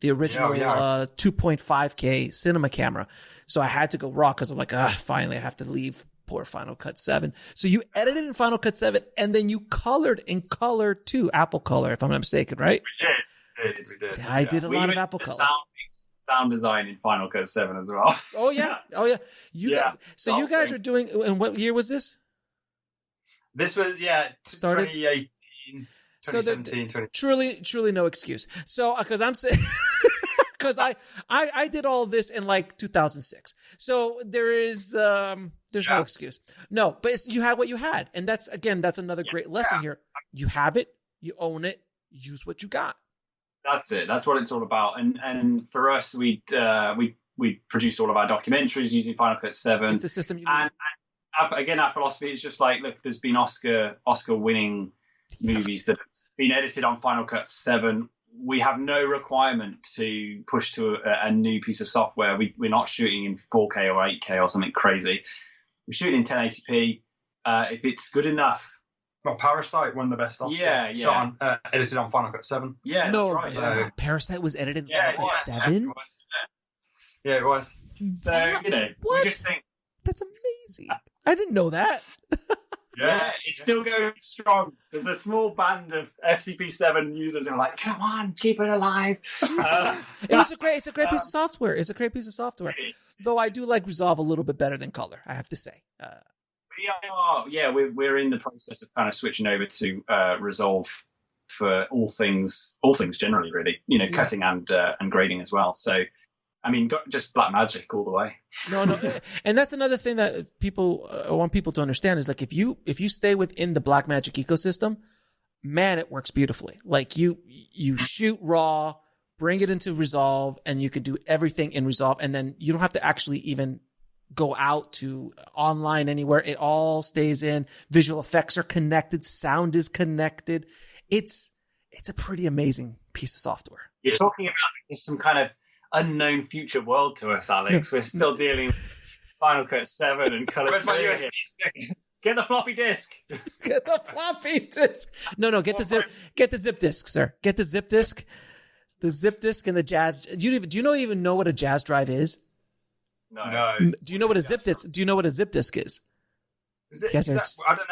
2.5K cinema camera. So I had to go RAW because I'm like, finally, I have to leave poor Final Cut 7. So you edited in Final Cut 7, and then you colored in Color 2, Apple Color, if I'm not mistaken, right? We did. I did a lot of Apple Color. Sound design in Final Cut 7 as well. Oh yeah. You guys are doing. And what year was this? This was 2018, 2017, so truly no excuse. So because I'm saying. Because I did all this in like 2006, so there's no excuse. No, but you had what you had, and that's another great lesson here. You have it, you own it, use what you got. That's it. That's what it's all about. And for us, we produced all of our documentaries using Final Cut 7. It's a system you need. And our philosophy is just like, look, there's been Oscar winning movies that have been edited on Final Cut 7. We have no requirement to push to a new piece of software. We're not shooting in 4K or 8K or something crazy. We're shooting in 1080p. If it's good enough, Well, Parasite won the best Oscar. Yeah. Shot on, edited on Final Cut 7. Yeah, No, that's right. so Parasite was edited in Yeah, Final Cut 7? Yeah, it was. So, What? we just think, That's amazing. I didn't know that. yeah, it's still going strong. There's a small band of FCP7 users who are like, come on, keep it alive. It's a great piece of software. It's a great piece of software. Though I do like Resolve a little bit better than Color, I have to say. We're in the process of kind of switching over to Resolve for all things generally, really. Cutting and grading as well. So, I mean, just black magic all the way. No, and that's another thing that I want people to understand is like if you stay within the Blackmagic ecosystem, man, it works beautifully. Like you shoot raw, bring it into Resolve, and you can do everything in Resolve, and then you don't have to actually even go out to online anywhere. It all stays in. Visual effects are connected. Sound is connected. It's a pretty amazing piece of software. You're talking about some kind of unknown future world to us, Alex. We're still dealing with Final Cut 7 and Color. Where's my USB stick? Get the floppy disk. Get the floppy disk. No, get the zip disk, sir. Get the zip disk. The zip disk and the jazz. Do you even know what a jazz drive is? No. Do you know what a zip disk? Do you know what a zip disk is? I don't know.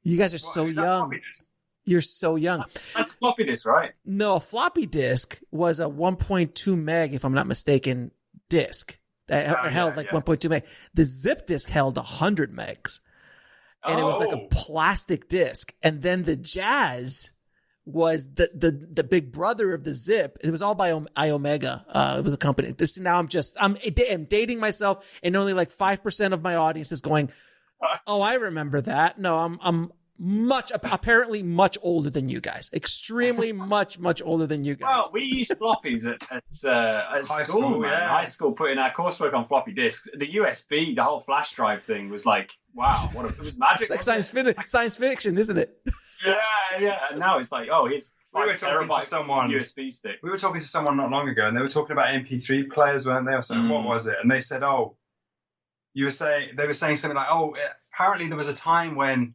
You guys are so young. You're so young. That's floppy disk, right? No, a floppy disk was a 1.2 meg, if I'm not mistaken, disk that held 1.2 meg. The zip disk held 100 megs, and it was like a plastic disk. And then the jazz was the big brother of the zip. It was all by iOmega. It was a company. I'm dating myself, and only like 5% of my audience is going, "Oh, I remember that." No, I'm apparently much older than you guys. Extremely much older than you guys. Well, we used floppies at school, man. Yeah. High school, putting our coursework on floppy disks. The USB, the whole flash drive thing was like, wow, it was magic. It's like science fiction, isn't it? Yeah. And now it's like, here's 5 terabyte USB stick. We were talking to someone not long ago, and they were talking about MP3 players, weren't they? Or something. What was it? And they said, they were saying something like, apparently there was a time when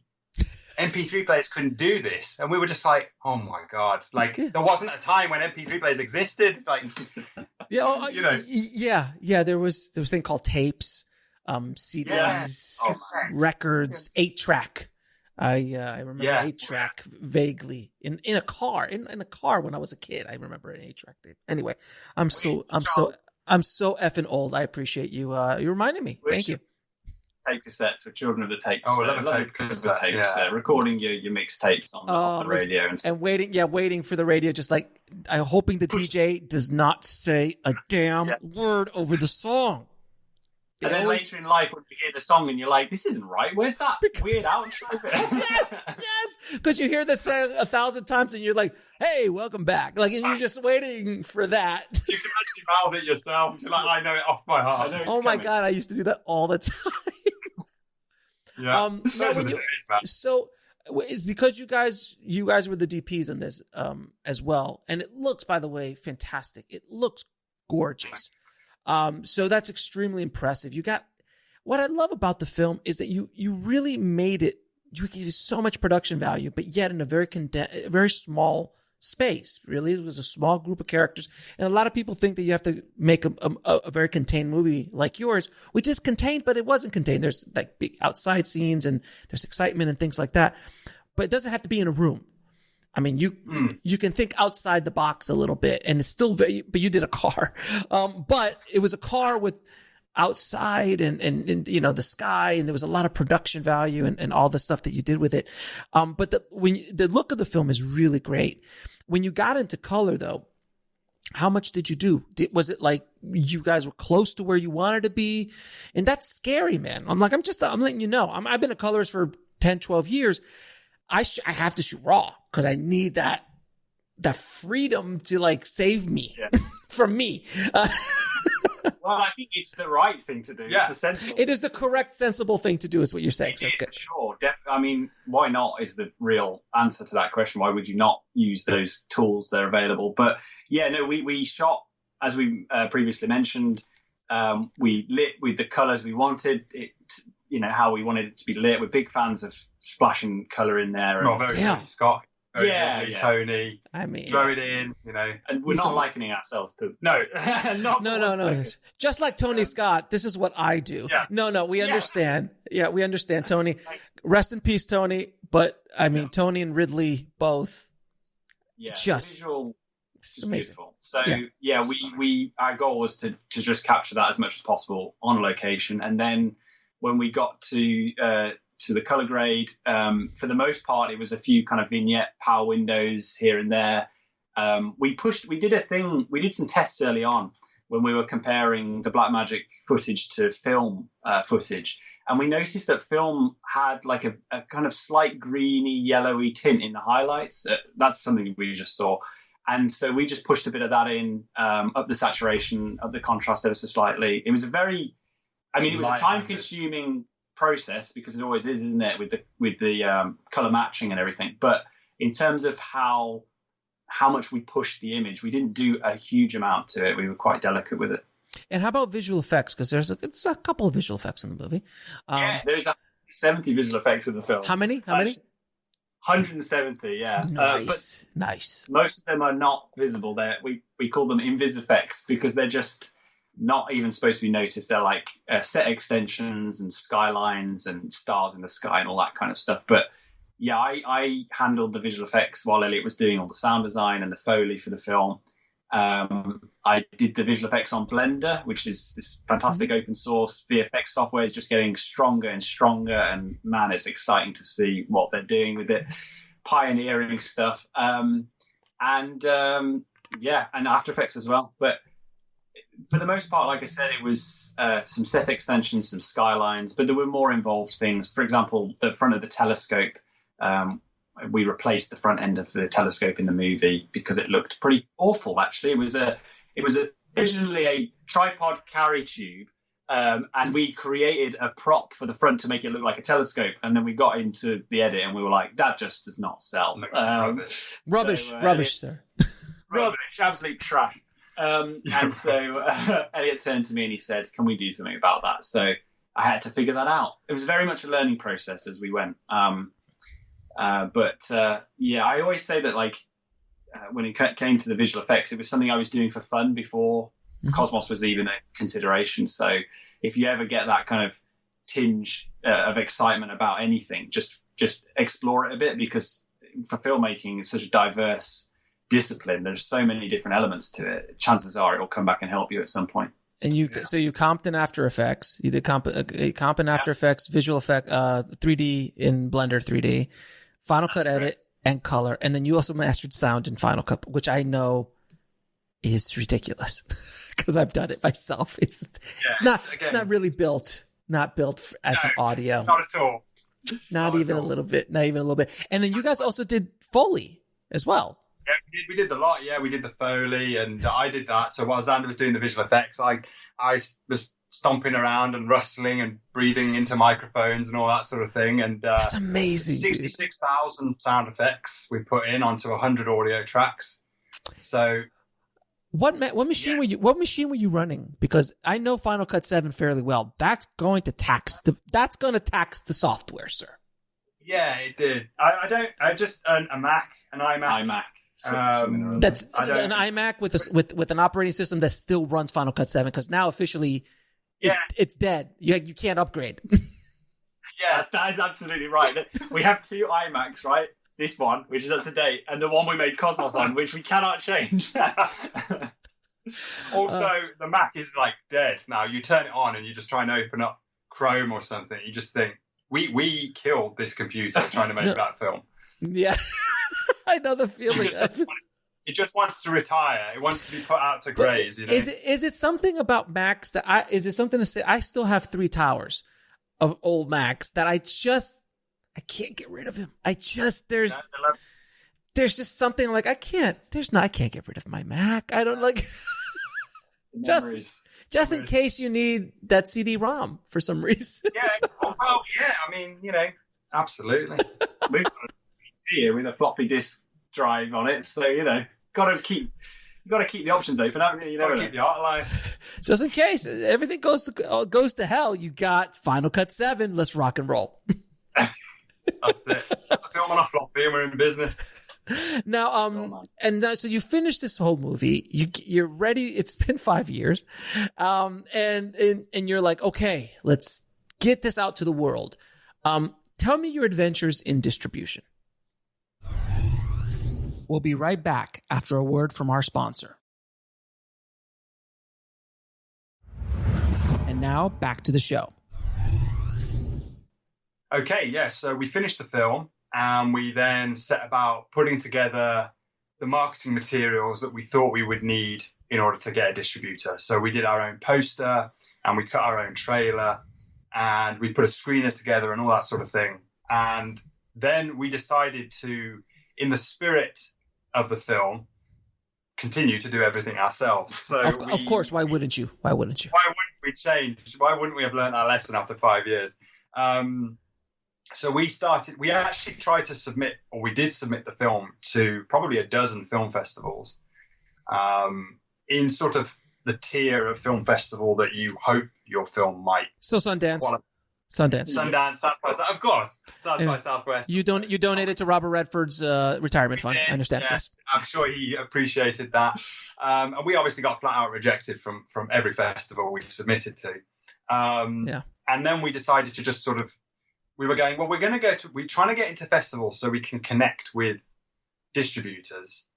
MP3 players couldn't do this, and we were just like, "Oh my god!" Like there wasn't a time when MP3 players existed. Like, There was a thing called tapes, CDs, records, 8-track. I remember 8-track vaguely in a car when I was a kid. I remember an 8-track tape. Anyway, I'm so effing old. I appreciate you. You reminded me. Thank you. Tape cassettes for children of the tape. I love a tape cassette. Recording your mixtapes on the radio and waiting for the radio, just like I'm hoping the DJ does not say a damn word over the song. And then later in life, when you hear the song and you're like, "This isn't right. Where's that weird outro bit?" yes, because you hear that song 1,000 times and you're like, "Hey, welcome back!" Like, and you're just waiting for that. You can actually mouth it yourself. It's like, I know it off by heart. Oh my god, I used to do that all the time. Yeah. So because you guys were the DPs in this as well, and it looks, by the way, fantastic. It looks gorgeous. So that's extremely impressive. What I love about the film is that you really made it. You gave so much production value, but yet in a very small space. Really, it was a small group of characters, and a lot of people think that you have to make a very contained movie like yours, which is contained, but it wasn't contained. There's like big outside scenes, and there's excitement and things like that, but it doesn't have to be in a room. I mean, you can think outside the box a little bit, and it's still but you did a car, but it was a car with outside and the sky, and there was a lot of production value and all the stuff that you did with it. But the look of the film is really great. When you got into color, though, how much did you do? Was it like you guys were close to where you wanted to be? And that's scary, man. I'm letting you know. I've been a colorist for 10, 12 years. I have to shoot raw because I need that freedom to like save me from me. Well, I think it's the right thing to do. Yeah. It's the sensible. It is the correct, sensible thing to do, is what you're saying. It is, for sure. I mean, why not is the real answer to that question. Why would you not use those tools? They're available. But yeah, no, we shot, as we previously mentioned, we lit with the colors we wanted. It how we wanted it to be lit. We're big fans of splashing color in there. Well, very Tony Scott. Very heavily Tony. I mean, throw it in, And we're not likening ourselves to. No. No. Just like Tony Scott, this is what I do. Yeah. No, we understand. Yeah, we understand, Tony. Rest in peace, Tony. But I mean, Tony and Ridley both. Yeah, just visual. It's amazing. Beautiful. So we our goal was to just capture that as much as possible on location, and then when we got to the color grade, for the most part, it was a few kind of vignette power windows here and there. We did some tests early on when we were comparing the Blackmagic footage to film footage, and we noticed that film had like a kind of slight greeny, yellowy tint in the highlights. That's something we just saw. And so we just pushed a bit of that in, up the saturation, up the contrast ever so slightly. It was it was a time-consuming process, because it always is, isn't it, with the color matching and everything. But in terms of how much we pushed the image, we didn't do a huge amount to it. We were quite delicate with it. And how about visual effects? Because there's a couple of visual effects in the movie. There's 70 visual effects in the film. How many? 170, yeah. Nice. Most of them are not visible. We call them invis-effects because they're just not even supposed to be noticed. They're like set extensions and skylines and stars in the sky and all that kind of stuff. But yeah, I handled the visual effects while Elliot was doing all the sound design and the Foley for the film. I did the visual effects on Blender, which is this fantastic open source VFX software. Is just getting stronger and stronger, and man, it's exciting to see what they're doing with it. Pioneering stuff, and After Effects as well. But for the most part, like I said, it was some set extensions, some skylines, but there were more involved things. For example, the front of the telescope. We replaced the front end of the telescope in the movie because it looked pretty awful. Actually, it was originally a tripod carry tube, and we created a prop for the front to make it look like a telescope. And then we got into the edit, and we were like, "That just does not sell." Rubbish, sir. Rubbish, absolute trash. And so Elliot turned to me and he said, "Can we do something about that?" So I had to figure that out. It was very much a learning process as we went. I always say that when it came to the visual effects, it was something I was doing for fun before Cosmos was even a consideration. So if you ever get that kind of tinge of excitement about anything, just explore it a bit, because for filmmaking, it's such a diverse discipline. There's so many different elements to it. Chances are it will come back and help you at some point. And you comped in After Effects. You did comp in After Effects, visual effect, 3D in Blender 3D, Final Cut Edit, and color. And then you also mastered sound in Final Cut, which I know is ridiculous because I've done it myself. It's not really built, as an audio. Not at all. Not even a little bit. And then you guys also did Foley as well. Yeah, we did the lot. Yeah, we did the Foley, and I did that. So while Zander was doing the visual effects, I was stomping around and rustling and breathing into microphones and all that sort of thing. And that's amazing. 66,000 sound effects we put in onto 100 audio tracks. So what machine were you running? Because I know Final Cut 7 fairly well. That's going to tax the software, sir. Yeah, it did. I just an iMac. That's an iMac with an operating system that still runs Final Cut 7, because now officially it's dead. You can't upgrade. Yeah, that is absolutely right. We have two iMacs, right? This one, which is up to date, and the one we made Cosmos on, which we cannot change. Also, the Mac is dead now. You turn it on and you just try and open up Chrome or something. You just think, we killed this computer trying to make that film. Yeah. I know the feeling. It just wants to retire. It wants to be put out to graze. Is it something about Macs is it something to say? I still have 3 towers of old Macs that I can't get rid of them. There's just something I can't get rid of my Mac. I don't just in case you need that CD-ROM for some reason. Yeah. Well, yeah. I mean, absolutely. We've got a PC here with a floppy disk drive on it, so got to keep got to keep the options open, haven't you? You Gotta know, keep the art alive. Just in case everything goes to hell, you got Final Cut 7. Let's rock and roll. That's it. Put the film on a floppy and we're in business. Now, so you finished this whole movie. You're ready. It's been 5 years, and you're like, okay, let's get this out to the world. Tell me your adventures in distribution. We'll be right back after a word from our sponsor. And now back to the show. Okay, yes. So we finished the film and we then set about putting together the marketing materials that we thought we would need in order to get a distributor. So we did our own poster and we cut our own trailer and we put a screener together and all that sort of thing. And then we decided to, in the spirit of the film, continue to do everything ourselves. So of course, why wouldn't you? Why wouldn't we change? Why wouldn't we have learned our lesson after 5 years? So we actually tried to submit, or we did submit the film to probably a dozen film festivals, in sort of the tier of film festival that you hope your film might. So Sundance. Sundance, South by Southwest, of course. South by Southwest. You donated to Robert Redford's retirement fund. I understand. Yes, I'm sure he appreciated that. And we obviously got flat out rejected from every festival we submitted to. And then we decided to just sort of, we were going, well, we're trying to get into festivals so we can connect with distributors.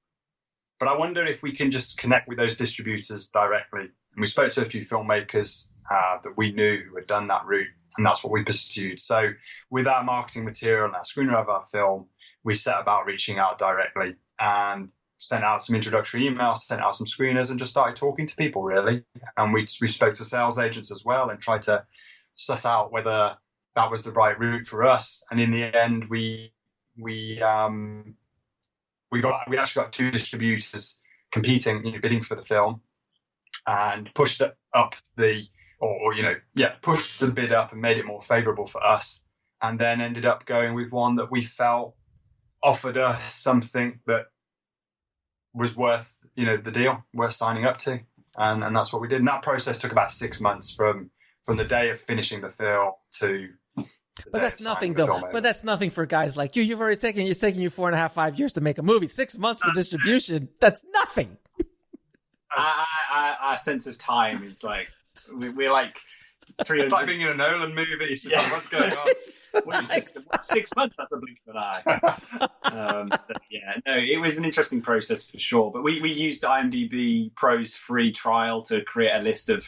But I wonder if we can just connect with those distributors directly. And we spoke to a few filmmakers that we knew who had done that route. And that's what we pursued. So with our marketing material and our screener of our film, we set about reaching out directly and sent out some introductory emails, sent out some screeners, and just started talking to people, really. And we spoke to sales agents as well and tried to suss out whether that was the right route for us. And in the end, we actually got two distributors competing, bidding for the film, and pushed it up pushed the bid up and made it more favorable for us, and then ended up going with one that we felt offered us something that was worth, the deal, worth signing up to. And that's what we did. And that process took about 6 months from the day of finishing the film to. But that's nothing, though. But that's nothing for guys like you. You've already taken you 4.5 years to make a movie. 6 months for distribution. That's nothing. Our sense of time is like, we're like 300. It's like being in a Nolan movie. It's just like, what's going on? 6 months, that's a blink of an eye. It was an interesting process for sure. But we used IMDb Pro's free trial to create a list of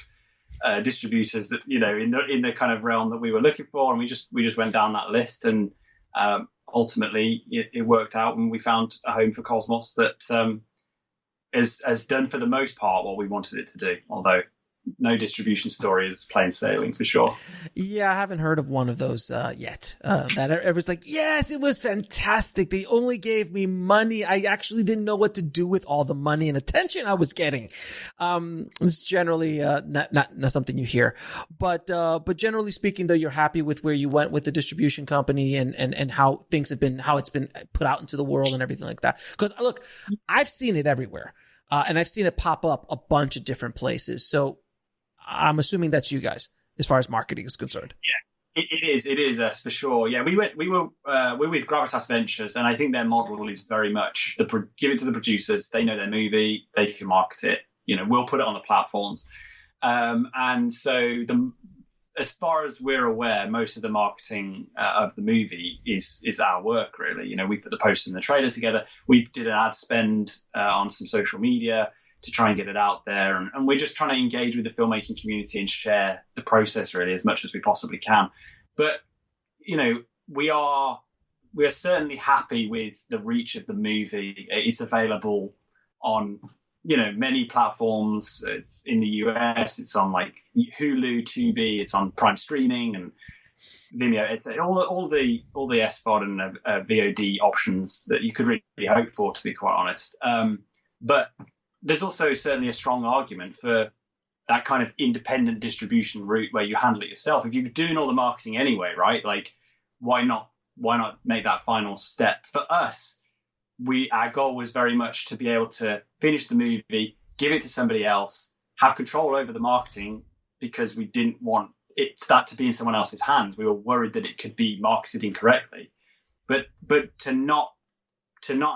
distributors that, in the kind of realm that we were looking for. And we just went down that list, and ultimately it worked out, and we found a home for Cosmos that has done for the most part what we wanted it to do, although no distribution story is plain sailing for sure. Yeah, I haven't heard of one of those yet. That everyone's like, yes, it was fantastic. They only gave me money. I actually didn't know what to do with all the money and attention I was getting. It's generally not something you hear, but generally speaking, though, you're happy with where you went with the distribution company and how things have been, how it's been put out into the world and everything like that. Because look, I've seen it everywhere, and I've seen it pop up a bunch of different places. So I'm assuming that's you guys as far as marketing is concerned. Yeah, it is us for sure. Yeah, we're with Gravitas Ventures, and I think their model is very much give it to the producers. They know their movie, they can market it. We'll put it on the platforms. And so as far as we're aware, most of the marketing of the movie is our work, really. We put the poster and the trailer together. We did an ad spend on some social media to try and get it out there. And we're just trying to engage with the filmmaking community and share the process really as much as we possibly can. But, we are certainly happy with the reach of the movie. It's available on, many platforms. It's in the US, it's on like Hulu, Tubi, it's on Prime Streaming and Vimeo. It's all the SVOD and VOD options that you could really hope for, to be quite honest. But there's also certainly a strong argument for that kind of independent distribution route where you handle it yourself. If you're doing all the marketing anyway, right? Like, why not make that final step? For us, our goal was very much to be able to finish the movie, give it to somebody else, have control over the marketing, because we didn't want that to be in someone else's hands. We were worried that it could be marketed incorrectly. But to not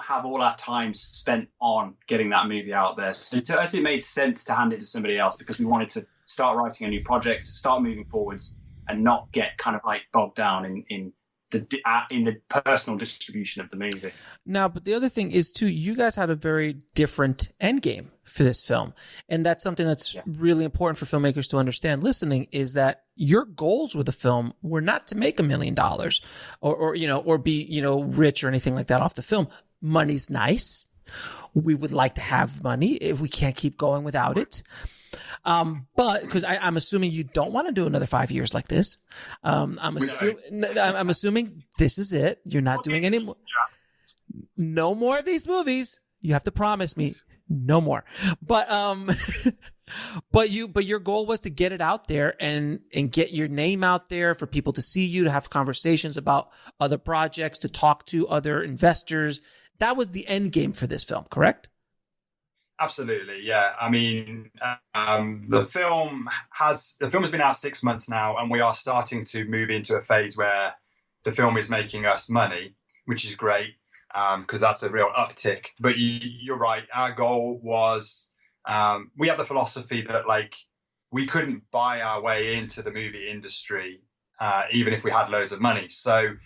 have all our time spent on getting that movie out there. So to us, it made sense to hand it to somebody else, because we wanted to start writing a new project, start moving forwards, and not get kind of like bogged down in the personal distribution of the movie. Now, but the other thing is too, you guys had a very different end game for this film. And that's something that's really important for filmmakers to understand listening, is that your goals with the film were not to make $1 million or be, rich or anything like that off the film. Money's nice. We would like to have money if we can't keep going without it. But because I'm assuming you don't want to do another 5 years like this. I'm assuming this is it. You're not doing any more. No more of these movies. You have to promise me no more. But but your goal was to get it out there and get your name out there for people to see you, to have conversations about other projects, to talk to other investors. That was the end game for this film, correct? Absolutely, yeah. I mean, the film has been out 6 months now, and we are starting to move into a phase where the film is making us money, which is great, because that's a real uptick. But you're right. Our goal was, we have the philosophy that like we couldn't buy our way into the movie industry, even if we had loads of money. So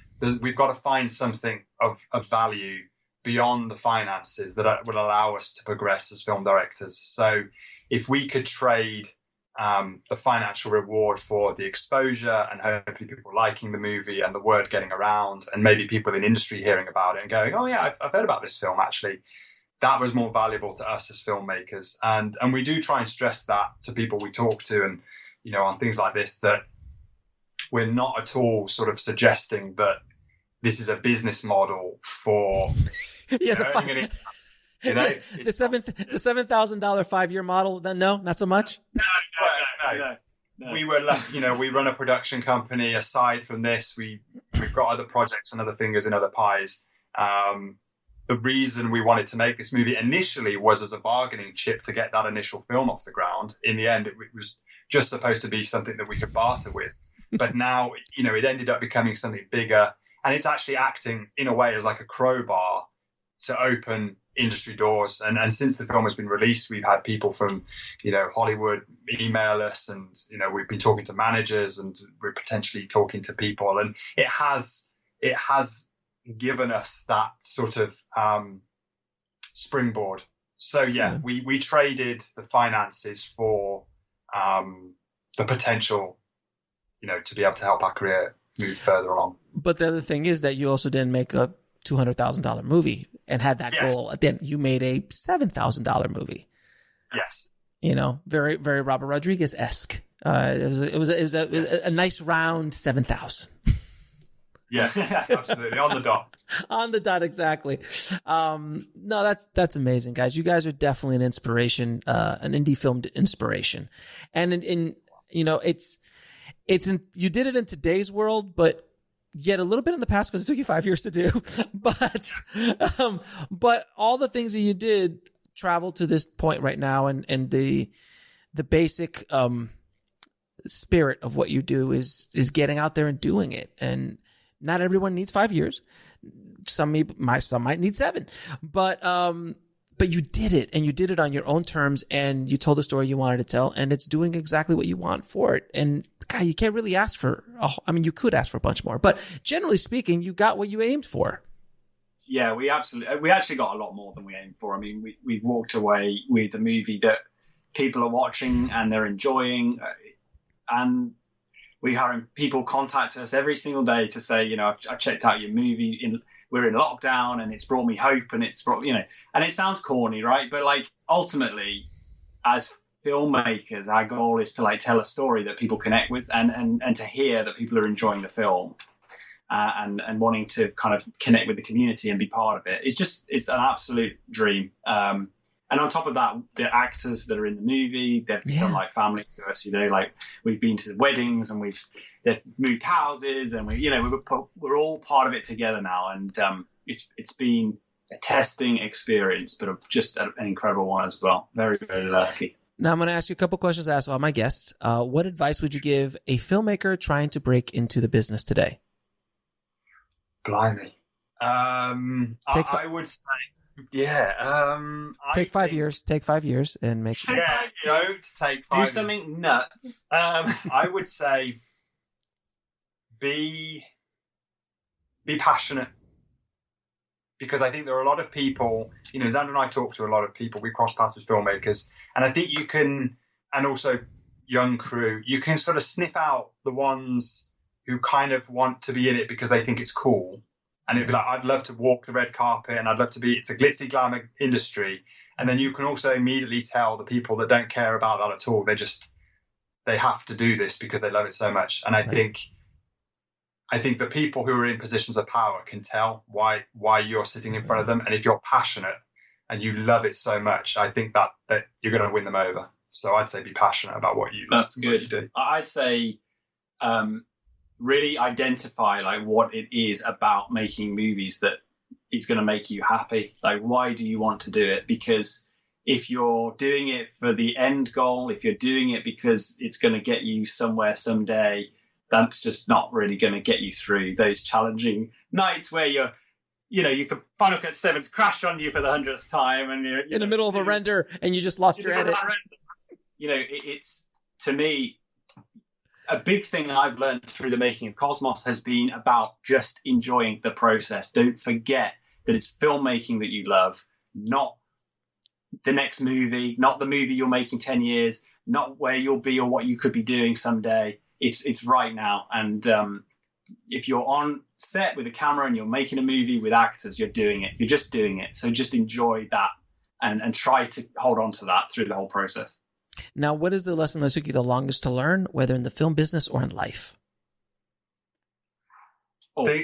we've got to find something of value beyond the finances that will allow us to progress as film directors. So if we could trade the financial reward for the exposure and hopefully people liking the movie and the word getting around and maybe people in industry hearing about it and going, oh yeah, I've heard about this film actually, that was more valuable to us as filmmakers. And we do try and stress that to people we talk to, and on things like this, that we're not at all sort of suggesting that this is a business model for the $7,000 5-year model. Then no, not so much. No. We were, we run a production company. Aside from this, we've got other projects and other fingers in other pies. The reason we wanted to make this movie initially was as a bargaining chip to get that initial film off the ground. In the end, it was just supposed to be something that we could barter with. But now, it ended up becoming something bigger. And it's actually acting in a way as like a crowbar to open industry doors. And since the film has been released, we've had people from, Hollywood email us, and, we've been talking to managers, and we're potentially talking to people. And it has given us that sort of springboard. So, yeah, we traded the finances for the potential, to be able to help our career move further along. But the other thing is that you also didn't make a $200,000 movie and had that goal. Then you made a $7,000 movie. Yes. Very, very Robert Rodriguez-esque. It was a nice round 7,000. Yeah, absolutely. On the dot. On the dot, exactly. No, that's amazing, guys. You guys are definitely an inspiration, an indie film inspiration. And you did it in today's world, but yet a little bit in the past, because it took you 5 years to do. But all the things that you did travel to this point right now, and the basic spirit of what you do is getting out there and doing it. And not everyone needs 5 years. Some might need 7, but you did it, and you did it on your own terms, and you told the story you wanted to tell, and it's doing exactly what you want for it. And God, you can't really ask for, you could ask for a bunch more, but generally speaking, you got what you aimed for. Yeah, we actually got a lot more than we aimed for. I mean, we walked away with a movie that people are watching and they're enjoying, and we have people contact us every single day to say, I checked out your movie, we're in lockdown, and it's brought me hope, and it's brought, and it sounds corny, right? But like ultimately, as filmmakers, our goal is to like tell a story that people connect with, and to hear that people are enjoying the film, and wanting to kind of connect with the community and be part of it. It's an absolute dream. And on top of that, the actors that are in the movie, they've become like family to us. Like we've been to the weddings, and they've moved houses, and we're all part of it together now. And it's been testing experience, but just an incredible one as well. Very, very lucky. Now I'm going to ask you a couple questions I ask all my guests. What advice would you give a filmmaker trying to break into the business today? Blimey. I would say, take 5 years. Take 5 years and make. Yeah, to take 5 Do something nuts. I would say, be passionate. Because I think there are a lot of people, Zander and I talk to a lot of people. We cross paths with filmmakers. And I think you can, and also young crew, you can sort of sniff out the ones who kind of want to be in it because they think it's cool. And it'd be like, I'd love to walk the red carpet and I'd love to be, it's a glitzy glamour industry. And then you can also immediately tell the people that don't care about that at all. They have to do this because they love it so much. And I think the people who are in positions of power can tell why you're sitting in front of them. And if you're passionate and you love it so much, I think that you're going to win them over. So I'd say be passionate about what you do. I'd say really identify like what it is about making movies that is going to make you happy. Like, why do you want to do it? Because if you're doing it for the end goal, if you're doing it because it's going to get you somewhere someday, that's just not really going to get you through those challenging nights where you can Final Cut 7's crash on you for the 100th time, and you're in the middle of a render and you just lost your edit. It's, to me, a big thing that I've learned through the making of Cosmos has been about just enjoying the process. Don't forget that it's filmmaking that you love, not the next movie, not the movie you'll make in 10 years, not where you'll be or what you could be doing someday. It's right now. And if you're on set with a camera and you're making a movie with actors, you're doing it. You're just doing it. So just enjoy that and try to hold on to that through the whole process. Now, what is the lesson that took you the longest to learn, whether in the film business or in life?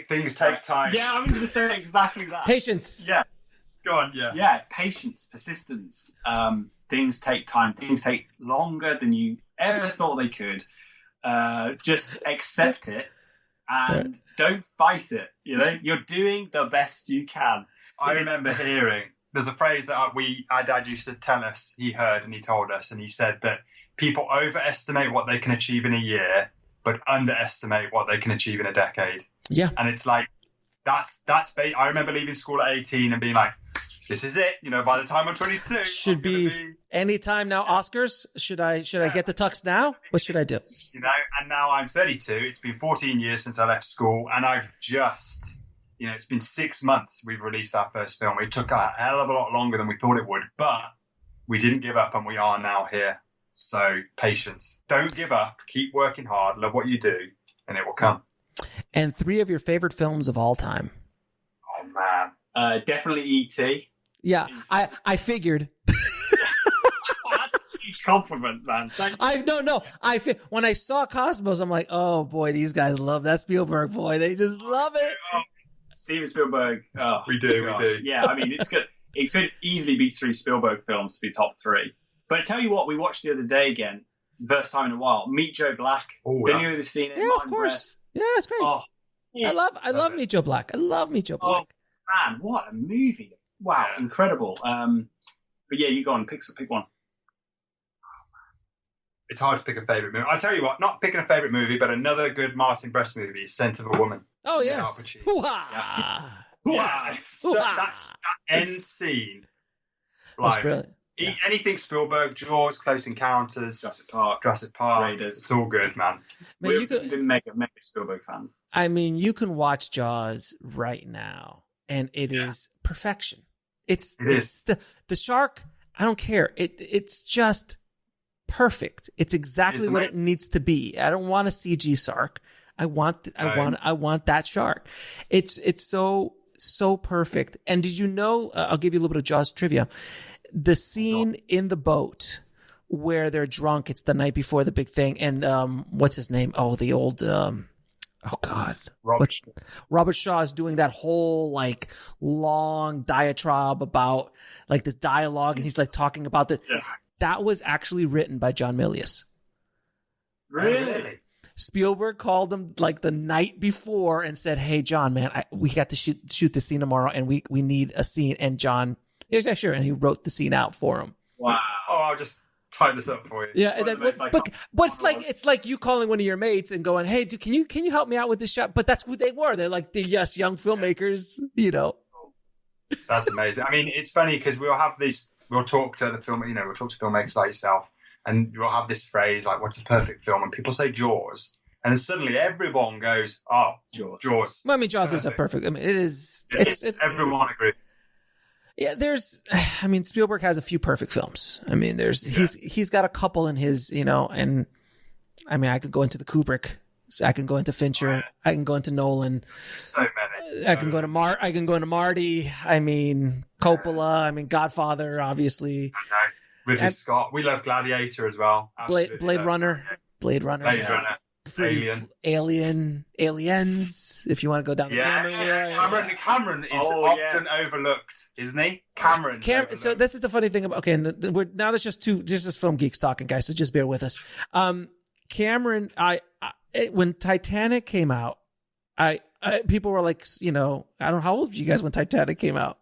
Things take time. Yeah, I'm going to say exactly that. Patience. Yeah. Go on, yeah. Yeah, patience, persistence. Things take time. Things take longer than you ever thought they could. Just accept it and don't fight it. You're doing the best you can. I remember hearing, there's a phrase that our dad used to tell us, he heard and he told us, and he said that people overestimate what they can achieve in a year, but underestimate what they can achieve in a decade. Yeah. And it's like, I remember leaving school at 18 and being like, this is it. By the time I'm 22, should be anytime now. Oscars. Should I get the tux now? What should I do? And now I'm 32. It's been 14 years since I left school, and I've just, it's been 6 months we've released our first film. It took a hell of a lot longer than we thought it would, but we didn't give up, and we are now here. So patience. Don't give up. Keep working hard. Love what you do, and it will come. And 3 of your favorite films of all time. Oh man, definitely E.T. Yeah, I figured. That's a huge compliment, man. When I saw Cosmos, I'm like, oh boy, these guys love that Spielberg boy. They just love it. Steven Spielberg. Oh, we do. Yeah, I mean, it's good. It could easily be 3 Spielberg films to be top 3. But I tell you what, we watched the other day again. It's the first time in a while. Meet Joe Black. Oh, then you have seen it. Yeah, of course. Yeah, it's great. Oh, yeah. I love Meet Joe Black. I love Meet Joe Black. Oh man, what a movie! Wow, incredible. But yeah, you go on, pick one. It's hard to pick a favorite movie. I tell you what, not picking a favorite movie, but another good Martin Brest movie is Scent of a Woman. Oh yes. That end scene. That's brilliant. Anything Spielberg, Jaws, Close Encounters, Jurassic Park, Raiders. It's all good, man. We've been mega Spielberg fans. I mean, you can watch Jaws right now, and it is perfection. It's the shark. I don't care. It's just perfect. It's exactly what it needs to be. I don't want a CG shark. I want that shark. It's so perfect. And did you know? I'll give you a little bit of Jaws trivia. The scene in the boat where they're drunk. It's the night before the big thing. And what's his name? Oh, the old. Robert Shaw is doing that whole like long diatribe about like this dialogue, and he's like talking about that was actually written by John Milius. Really? Spielberg called him like the night before and said, "Hey, John, man, we got to shoot this scene tomorrow, and we need a scene." And John, he was like, "Sure," and he wrote the scene out for him. Wow. Oh, I'll just type this up for you. Yeah, and then, but it's like you calling one of your mates and going, "Hey, dude, can you help me out with this shot?" But that's who they were. They're just young filmmakers, you know. That's amazing. I mean, it's funny because we'll talk to filmmakers like yourself, and you'll have this phrase like, "What's a perfect film?" And people say Jaws, and then suddenly everyone goes, "Oh, Jaws." Well, I mean, Jaws is a perfect. I mean, it is. It's everyone agrees. Yeah, Spielberg has a few perfect films. I mean, he's got a couple in his, you know, and I mean, I could go into the Kubrick, I can go into Fincher, I can go into Nolan. So many. I can go into Marty. I mean, Coppola. I mean, Godfather, obviously. Ridley Scott. We love Gladiator as well. Blade Runner. Aliens, if you want to go down the camera. Cameron is often overlooked, isn't he? Cameron. So this is the funny thing about, there's just film geeks talking, guys, so just bear with us. Cameron, when Titanic came out, people were like, you know, I don't know, how old were you guys when Titanic came out?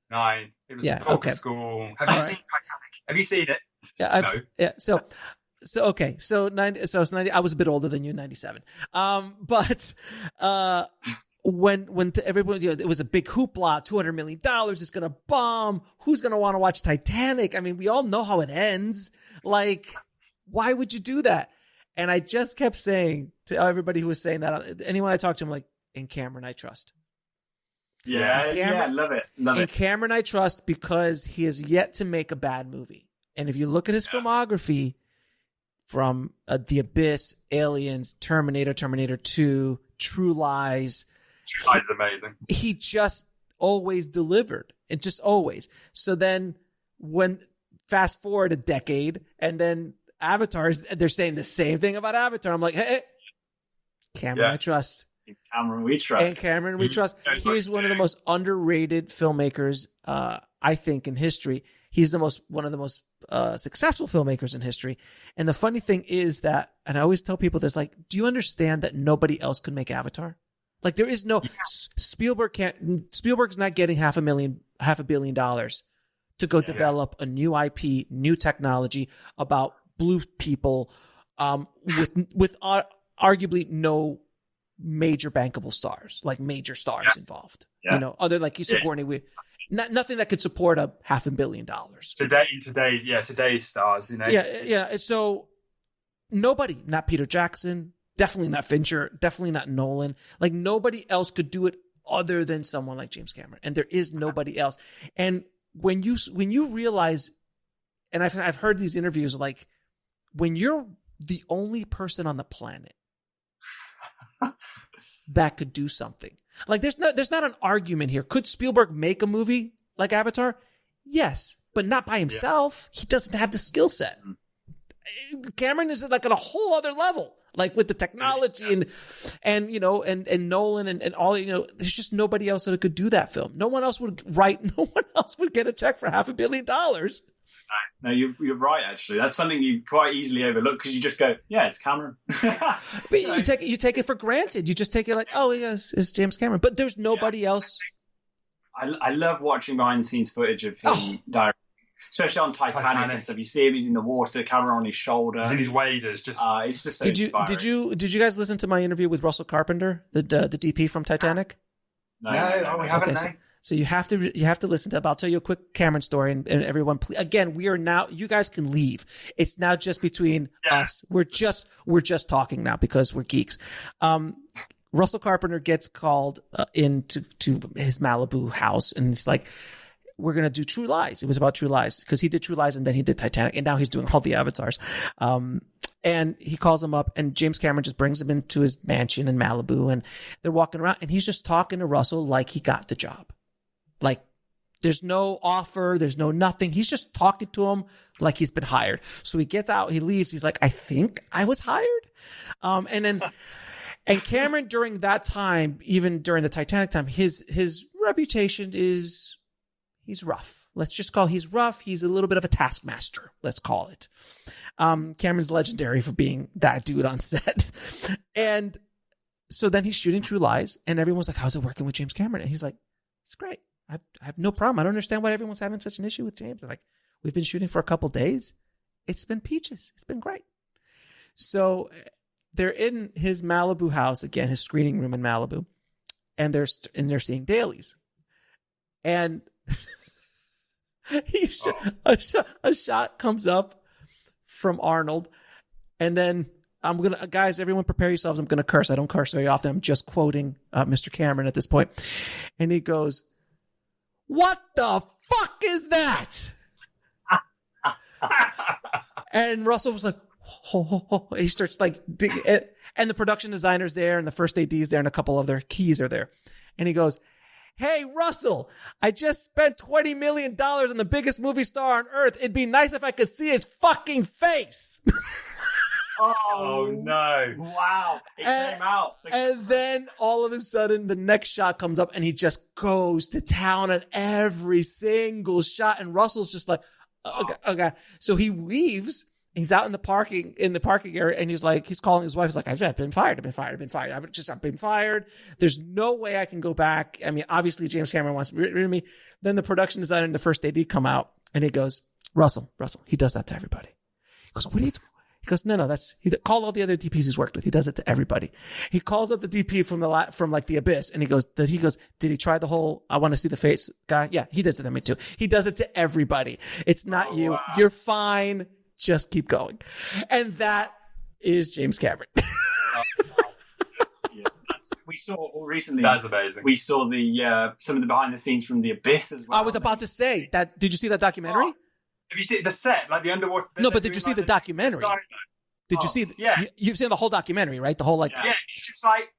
9. It was a school. Have you seen Titanic? Have you seen it? Yeah. So it's 90. I was a bit older than you, 97. But when everyone, you know, it was a big hoopla, $200 million, it's gonna bomb. Who's gonna want to watch Titanic? I mean, we all know how it ends. Like, why would you do that? And I just kept saying to everybody who was saying that, anyone I talked to, I'm like, in Cameron, I trust. Love it. In Cameron, I trust because he has yet to make a bad movie. And if you look at his filmography, from The Abyss, Aliens, Terminator 2, True Lies. True Lies is amazing. He just always delivered. It just always. So then when fast forward a decade and then Avatar, they're saying the same thing about Avatar. I'm like, hey, Cameron, I trust. Cameron, we trust. And Cameron, we trust. He's one of the most underrated filmmakers, I think, in history. He's one of the most successful filmmakers in history. And the funny thing is that, and I always tell people this, like, do you understand that nobody else could make Avatar? Like, there is no Spielberg's not getting $500 million to go develop a new IP, new technology about blue people, with arguably no major bankable stars, like major stars involved. You know, other like Sigourney, nothing that could support $500 million. Today's stars, you know. So nobody, not Peter Jackson, definitely not Fincher, definitely not Nolan. Like, nobody else could do it other than someone like James Cameron, and there is nobody else. And when you realize, and I've heard these interviews, like, when you're the only person on the planet that could do something. Like, there's not an argument here. Could Spielberg make a movie like Avatar? Yes, but not by himself. He doesn't have the skill set. Cameron is like on a whole other level, like with the technology and you know, and Nolan and all, you know, there's just nobody else that could do that film. No one else would get a check for $500 million. No, you're right. Actually, that's something you quite easily overlook because you just go, "Yeah, it's Cameron." But you take it for granted. You just take it like, "Oh, yes, it's James Cameron." But there's nobody else. I love watching behind the scenes footage of him directing, especially on Titanic and stuff. You see him; he's in the water, camera on his shoulder, he's in his waders. It's just so inspiring. Did you guys listen to my interview with Russell Carpenter, the DP from Titanic? No, we haven't. Okay, so you have to listen to it. I'll tell you a quick Cameron story, and everyone, please, again, we are now, you guys can leave. It's now just between us. We're just talking now because we're geeks. Russell Carpenter gets called into his Malibu house, and it's like, we're going to do True Lies. It was about True Lies because he did True Lies and then he did Titanic, and now he's doing all the Avatars. And he calls him up, and James Cameron just brings him into his mansion in Malibu, and they're walking around, and he's just talking to Russell like he got the job. Like, there's no offer, there's no nothing. He's just talking to him like he's been hired. So he gets out, he leaves. He's like, I think I was hired. And Cameron, during that time, even during the Titanic time, his reputation is, he's rough. Let's just call he's rough. He's a little bit of a taskmaster. Let's call it. Cameron's legendary for being that dude on set. And so then he's shooting True Lies, and everyone's like, how's it working with James Cameron? And he's like, it's great. I have no problem. I don't understand why everyone's having such an issue with James. They're like, we've been shooting for a couple days. It's been peaches. It's been great. So they're in his Malibu house, again, his screening room in Malibu, and they're seeing dailies. And a shot comes up from Arnold, and then guys, everyone prepare yourselves. I'm going to curse. I don't curse very often. I'm just quoting Mr. Cameron at this point. And he goes, what the fuck is that? And Russell was like, oh. He starts like, and the production designer's there, and the first AD's there, and a couple other keys are there. And he goes, hey, Russell, I just spent $20 million on the biggest movie star on earth. It'd be nice if I could see his fucking face. Oh no. Wow. It came out. And then all of a sudden, the next shot comes up, and he just goes to town on every single shot. And Russell's just like, okay. So he leaves. He's out in the parking area, and he's calling his wife. He's like, I've been fired. I've been fired. There's no way I can go back. I mean, obviously James Cameron wants to rid of me. Then the production designer and the first AD come out, and he goes, Russell, he does that to everybody. He goes, what are you doing? He goes, no, call all the other DPs he's worked with. He does it to everybody. He calls up the DP from like the Abyss, and he goes, did he try the whole, I want to see the face guy? Yeah, he does it to me too. He does it to everybody. It's not you. Wow. You're fine. Just keep going. And that is James Cameron. We saw recently. That's amazing. We saw the some of the behind the scenes from The Abyss as well. I was about to say that. Did you see that documentary? Have you seen the set, like the underwater? No, but did you see the documentary? Did you see? Yeah, you've seen the whole documentary, right? The whole like. Yeah, it's just like,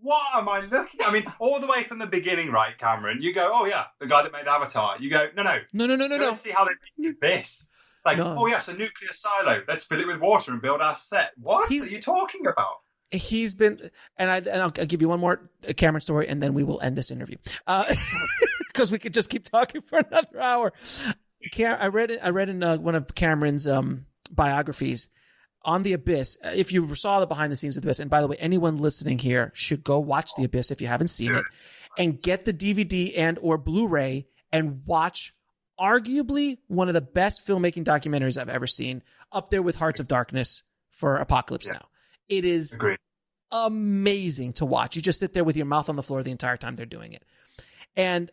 what am I looking? I mean, all the way from the beginning, right, Cameron? You go, oh yeah, the guy that made Avatar. You go, no. Let's see how they made this. Like, oh yes, a nuclear silo. Let's fill it with water and build our set. What are you talking about? He's been, and I'll give you one more Cameron story, and then we will end this interview, because we could just keep talking for another hour. I read in one of Cameron's biographies on The Abyss. If you saw the behind the scenes of The Abyss, and by the way, anyone listening here should go watch The Abyss if you haven't seen it, and get the DVD and or Blu-ray and watch arguably one of the best filmmaking documentaries I've ever seen, up there with Hearts of Darkness for Apocalypse Now. It is amazing to watch. You just sit there with your mouth on the floor the entire time they're doing it. And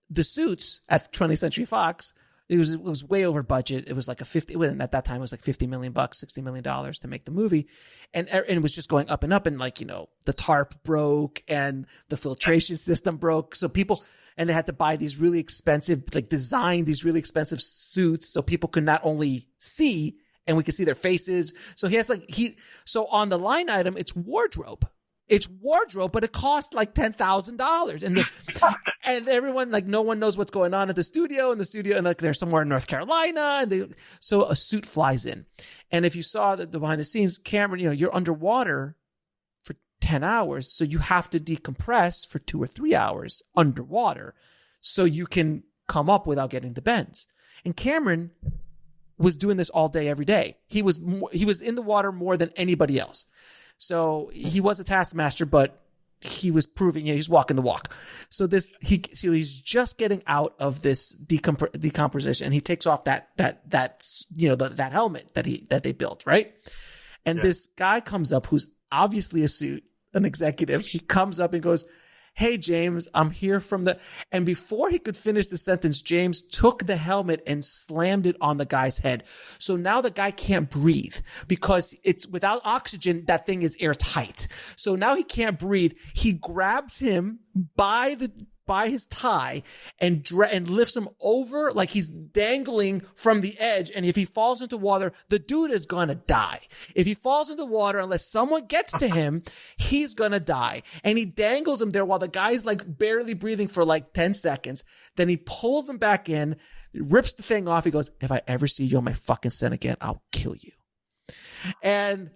the suits at 20th Century Fox, it was way over budget. It was like at that time it was like $50 million, $60 million to make the movie. And it was just going up and up, and like, the tarp broke and the filtration system broke. So and they had to buy these really expensive, design these really expensive suits so people could not only see, and we could see their faces. So so on the line item, it's wardrobe. It's wardrobe, but it costs like $10,000. And everyone, no one knows what's going on at the studio, and they're somewhere in North Carolina. So a suit flies in. And if you saw the behind the scenes, Cameron, you're underwater for 10 hours. So you have to decompress for 2 or 3 hours underwater so you can come up without getting the bends. And Cameron was doing this all day, every day. He was in the water more than anybody else. So he was a taskmaster, but he was proving, he's walking the walk. So he's just getting out of this decomposition, and he takes off that helmet that they built, right? And this guy comes up who's obviously an executive. He comes up and goes, hey, James, I'm here from and before he could finish the sentence, James took the helmet and slammed it on the guy's head. So now the guy can't breathe because it's without oxygen. That thing is airtight. So now he can't breathe. He grabs him by his tie and lifts him over like he's dangling from the edge. And if he falls into water, the dude is going to die. If he falls into water, unless someone gets to him, he's going to die. And he dangles him there while the guy's barely breathing for 10 seconds. Then he pulls him back in, rips the thing off. He goes, if I ever see you on my fucking set again, I'll kill you. And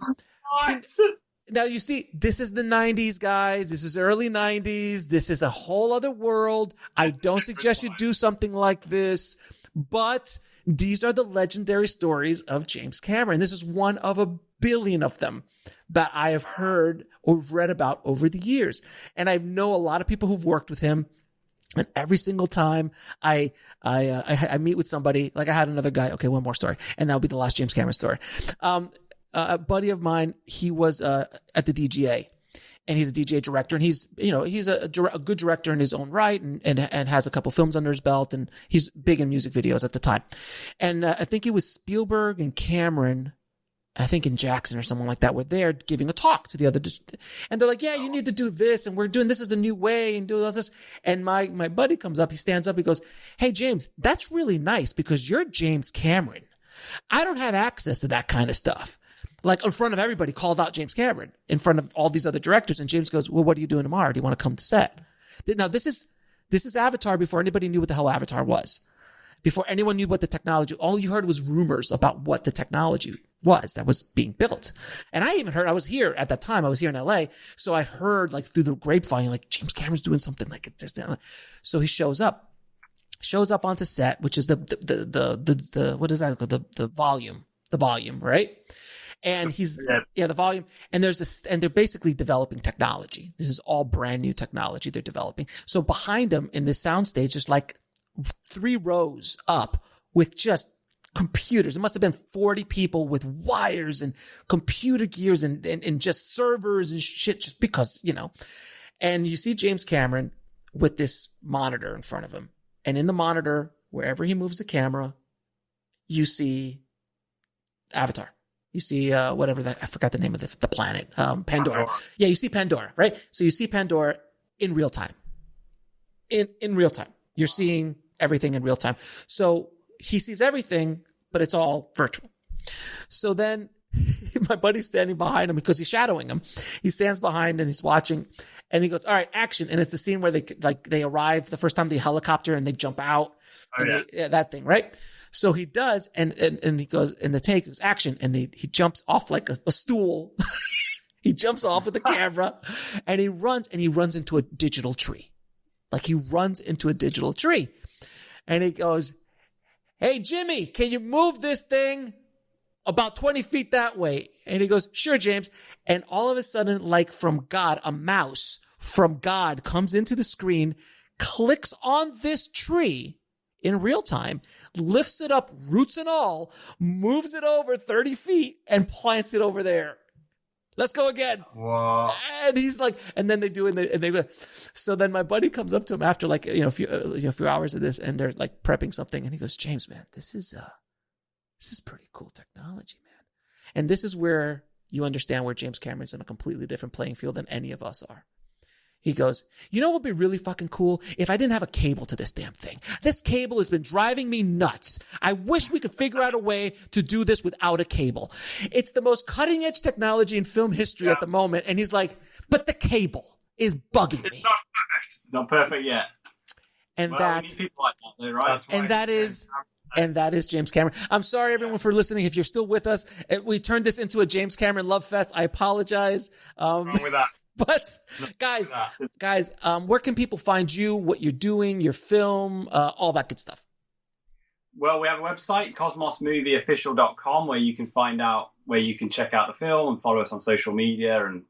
now, you see, this is the 90s, guys. This is early 90s. This is a whole other world. I don't suggest you do something like this, but These are the legendary stories of James Cameron. This is one of a billion of them that I have heard or read about over the years. And I know a lot of people who've worked with him. And every single time I meet with somebody, like I had another guy. Okay, one more story, and that'll be the last James Cameron story. A buddy of mine, he was at the DGA, and he's a DJ director, and he's a good director in his own right, and has a couple films under his belt, and he's big in music videos at the time. And I think it was Spielberg and Cameron, I think in Jackson or someone like that, were there giving a talk to the other, and they're like, yeah, you need to do this, and we're doing this is the new way, and do all this. And my buddy comes up, he stands up, he goes, hey, James, that's really nice because you're James Cameron. I don't have access to that kind of stuff. Like in front of everybody, called out James Cameron in front of all these other directors. And James goes, well, what are you doing tomorrow? Do you want to come to set? Now, this is Avatar before anybody knew what the hell Avatar was. Before anyone knew what the technology, all you heard was rumors about what the technology was that was being built. And I even heard, I was here at that time, I was here in LA. So I heard like through the grapevine, like James Cameron's doing something like this. So he shows up onto set, which is the what is that? The volume, right? And the volume. And and they're basically developing technology. This is all brand new technology they're developing. So behind them in this soundstage, there's like 3 rows up with just computers. It must have been 40 people with wires and computer gears and just servers and shit, just because, and you see James Cameron with this monitor in front of him. And in the monitor, wherever he moves the camera, you see Avatar. You see, I forgot the name of the planet, Pandora. Yeah, you see Pandora, right? So you see Pandora in real time. In real time. You're seeing everything in real time. So he sees everything, but it's all virtual. So then my buddy's standing behind him because he's shadowing him. He stands behind and he's watching, and he goes, all right, action. And it's the scene where they arrive the first time, the helicopter, and they jump out. That thing, right? So he does, and he goes, and the take is action, and he jumps off like a stool. He jumps off with the camera, and he runs into a digital tree. Like he runs into a digital tree. And he goes, hey, Jimmy, can you move this thing about 20 feet that way? And he goes, sure, James. And all of a sudden, like from God, a mouse from God comes into the screen, clicks on this tree in real time, lifts it up, roots and all, moves it over 30 feet and plants it over there. Let's go again. Wow. And he's like, and then they do it, and they go. So then my buddy comes up to him after like, a few hours of this, and they're like prepping something, and he goes, James, man, this is pretty cool technology, man. And this is where you understand where James Cameron's in a completely different playing field than any of us are. He goes, you know what would be really fucking cool? If I didn't have a cable to this damn thing. This cable has been driving me nuts. I wish we could figure out a way to do this without a cable. It's the most cutting edge technology in film history at the moment. And he's like, but the cable is bugging me. It's not perfect. Not perfect yet. And we need people like that, though, right? And that is James Cameron. I'm sorry, everyone, for listening. If you're still with us, we turned this into a James Cameron love fest. I apologize. Wrong with that. But guys, where can people find you, what you're doing, your film, all that good stuff? Well, we have a website, cosmosmovieofficial.com, where you can find out where you can check out the film and follow us on social media and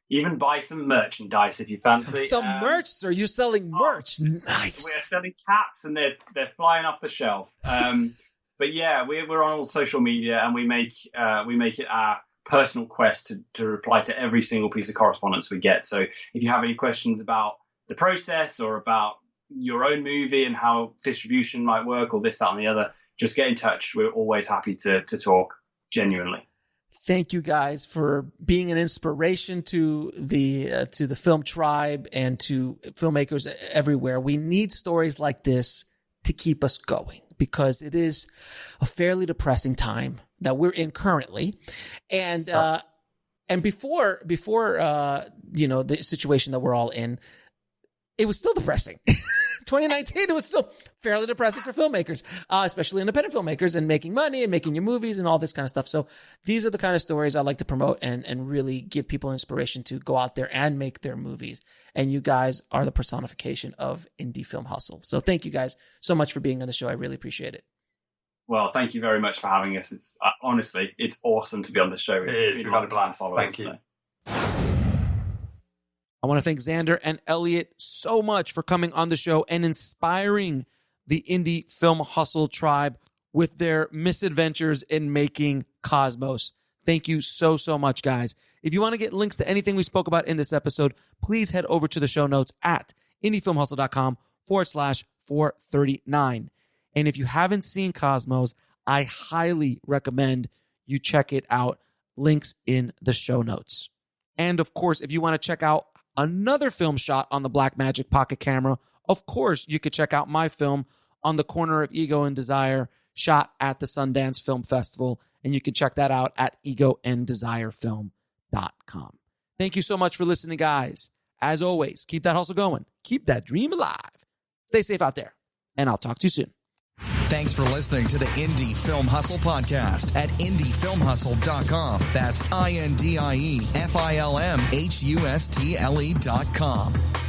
even buy some merchandise if you fancy. Some merch, sir. You're selling merch. Nice. We're selling caps and they're flying off the shelf. But yeah, we're on all social media, and we make it our personal quest to reply to every single piece of correspondence we get. So if you have any questions about the process or about your own movie and how distribution might work or this, that, and the other, just get in touch. We're always happy to talk genuinely. Thank you guys for being an inspiration to the film tribe and to filmmakers everywhere. We need stories like this to keep us going, because it is a fairly depressing time that we're in currently. And before the situation that we're all in, it was still depressing. 2019, it was still fairly depressing for filmmakers, especially independent filmmakers, and making money and making your movies and all this kind of stuff. So these are the kind of stories I like to promote and really give people inspiration to go out there and make their movies. And you guys are the personification of indie film hustle. So thank you guys so much for being on the show. I really appreciate it. Well, thank you very much for having us. It's honestly, it's awesome to be on the show. It is. We've had a blast. Thank you. I want to thank Zander and Elliot so much for coming on the show and inspiring the indie film hustle tribe with their misadventures in making Cosmos. Thank you so, so much, guys. If you want to get links to anything we spoke about in this episode, please head over to the show notes at indiefilmhustle.com/439. And if you haven't seen Cosmos, I highly recommend you check it out. Links in the show notes. And of course, if you want to check out another film shot on the Blackmagic Pocket Camera, of course, you could check out my film On the Corner of Ego and Desire, shot at the Sundance Film Festival. And you can check that out at egoanddesirefilm.com. Thank you so much for listening, guys. As always, keep that hustle going. Keep that dream alive. Stay safe out there. And I'll talk to you soon. Thanks for listening to the Indie Film Hustle podcast at indiefilmhustle.com. That's INDIEFILMHUSTLE.com.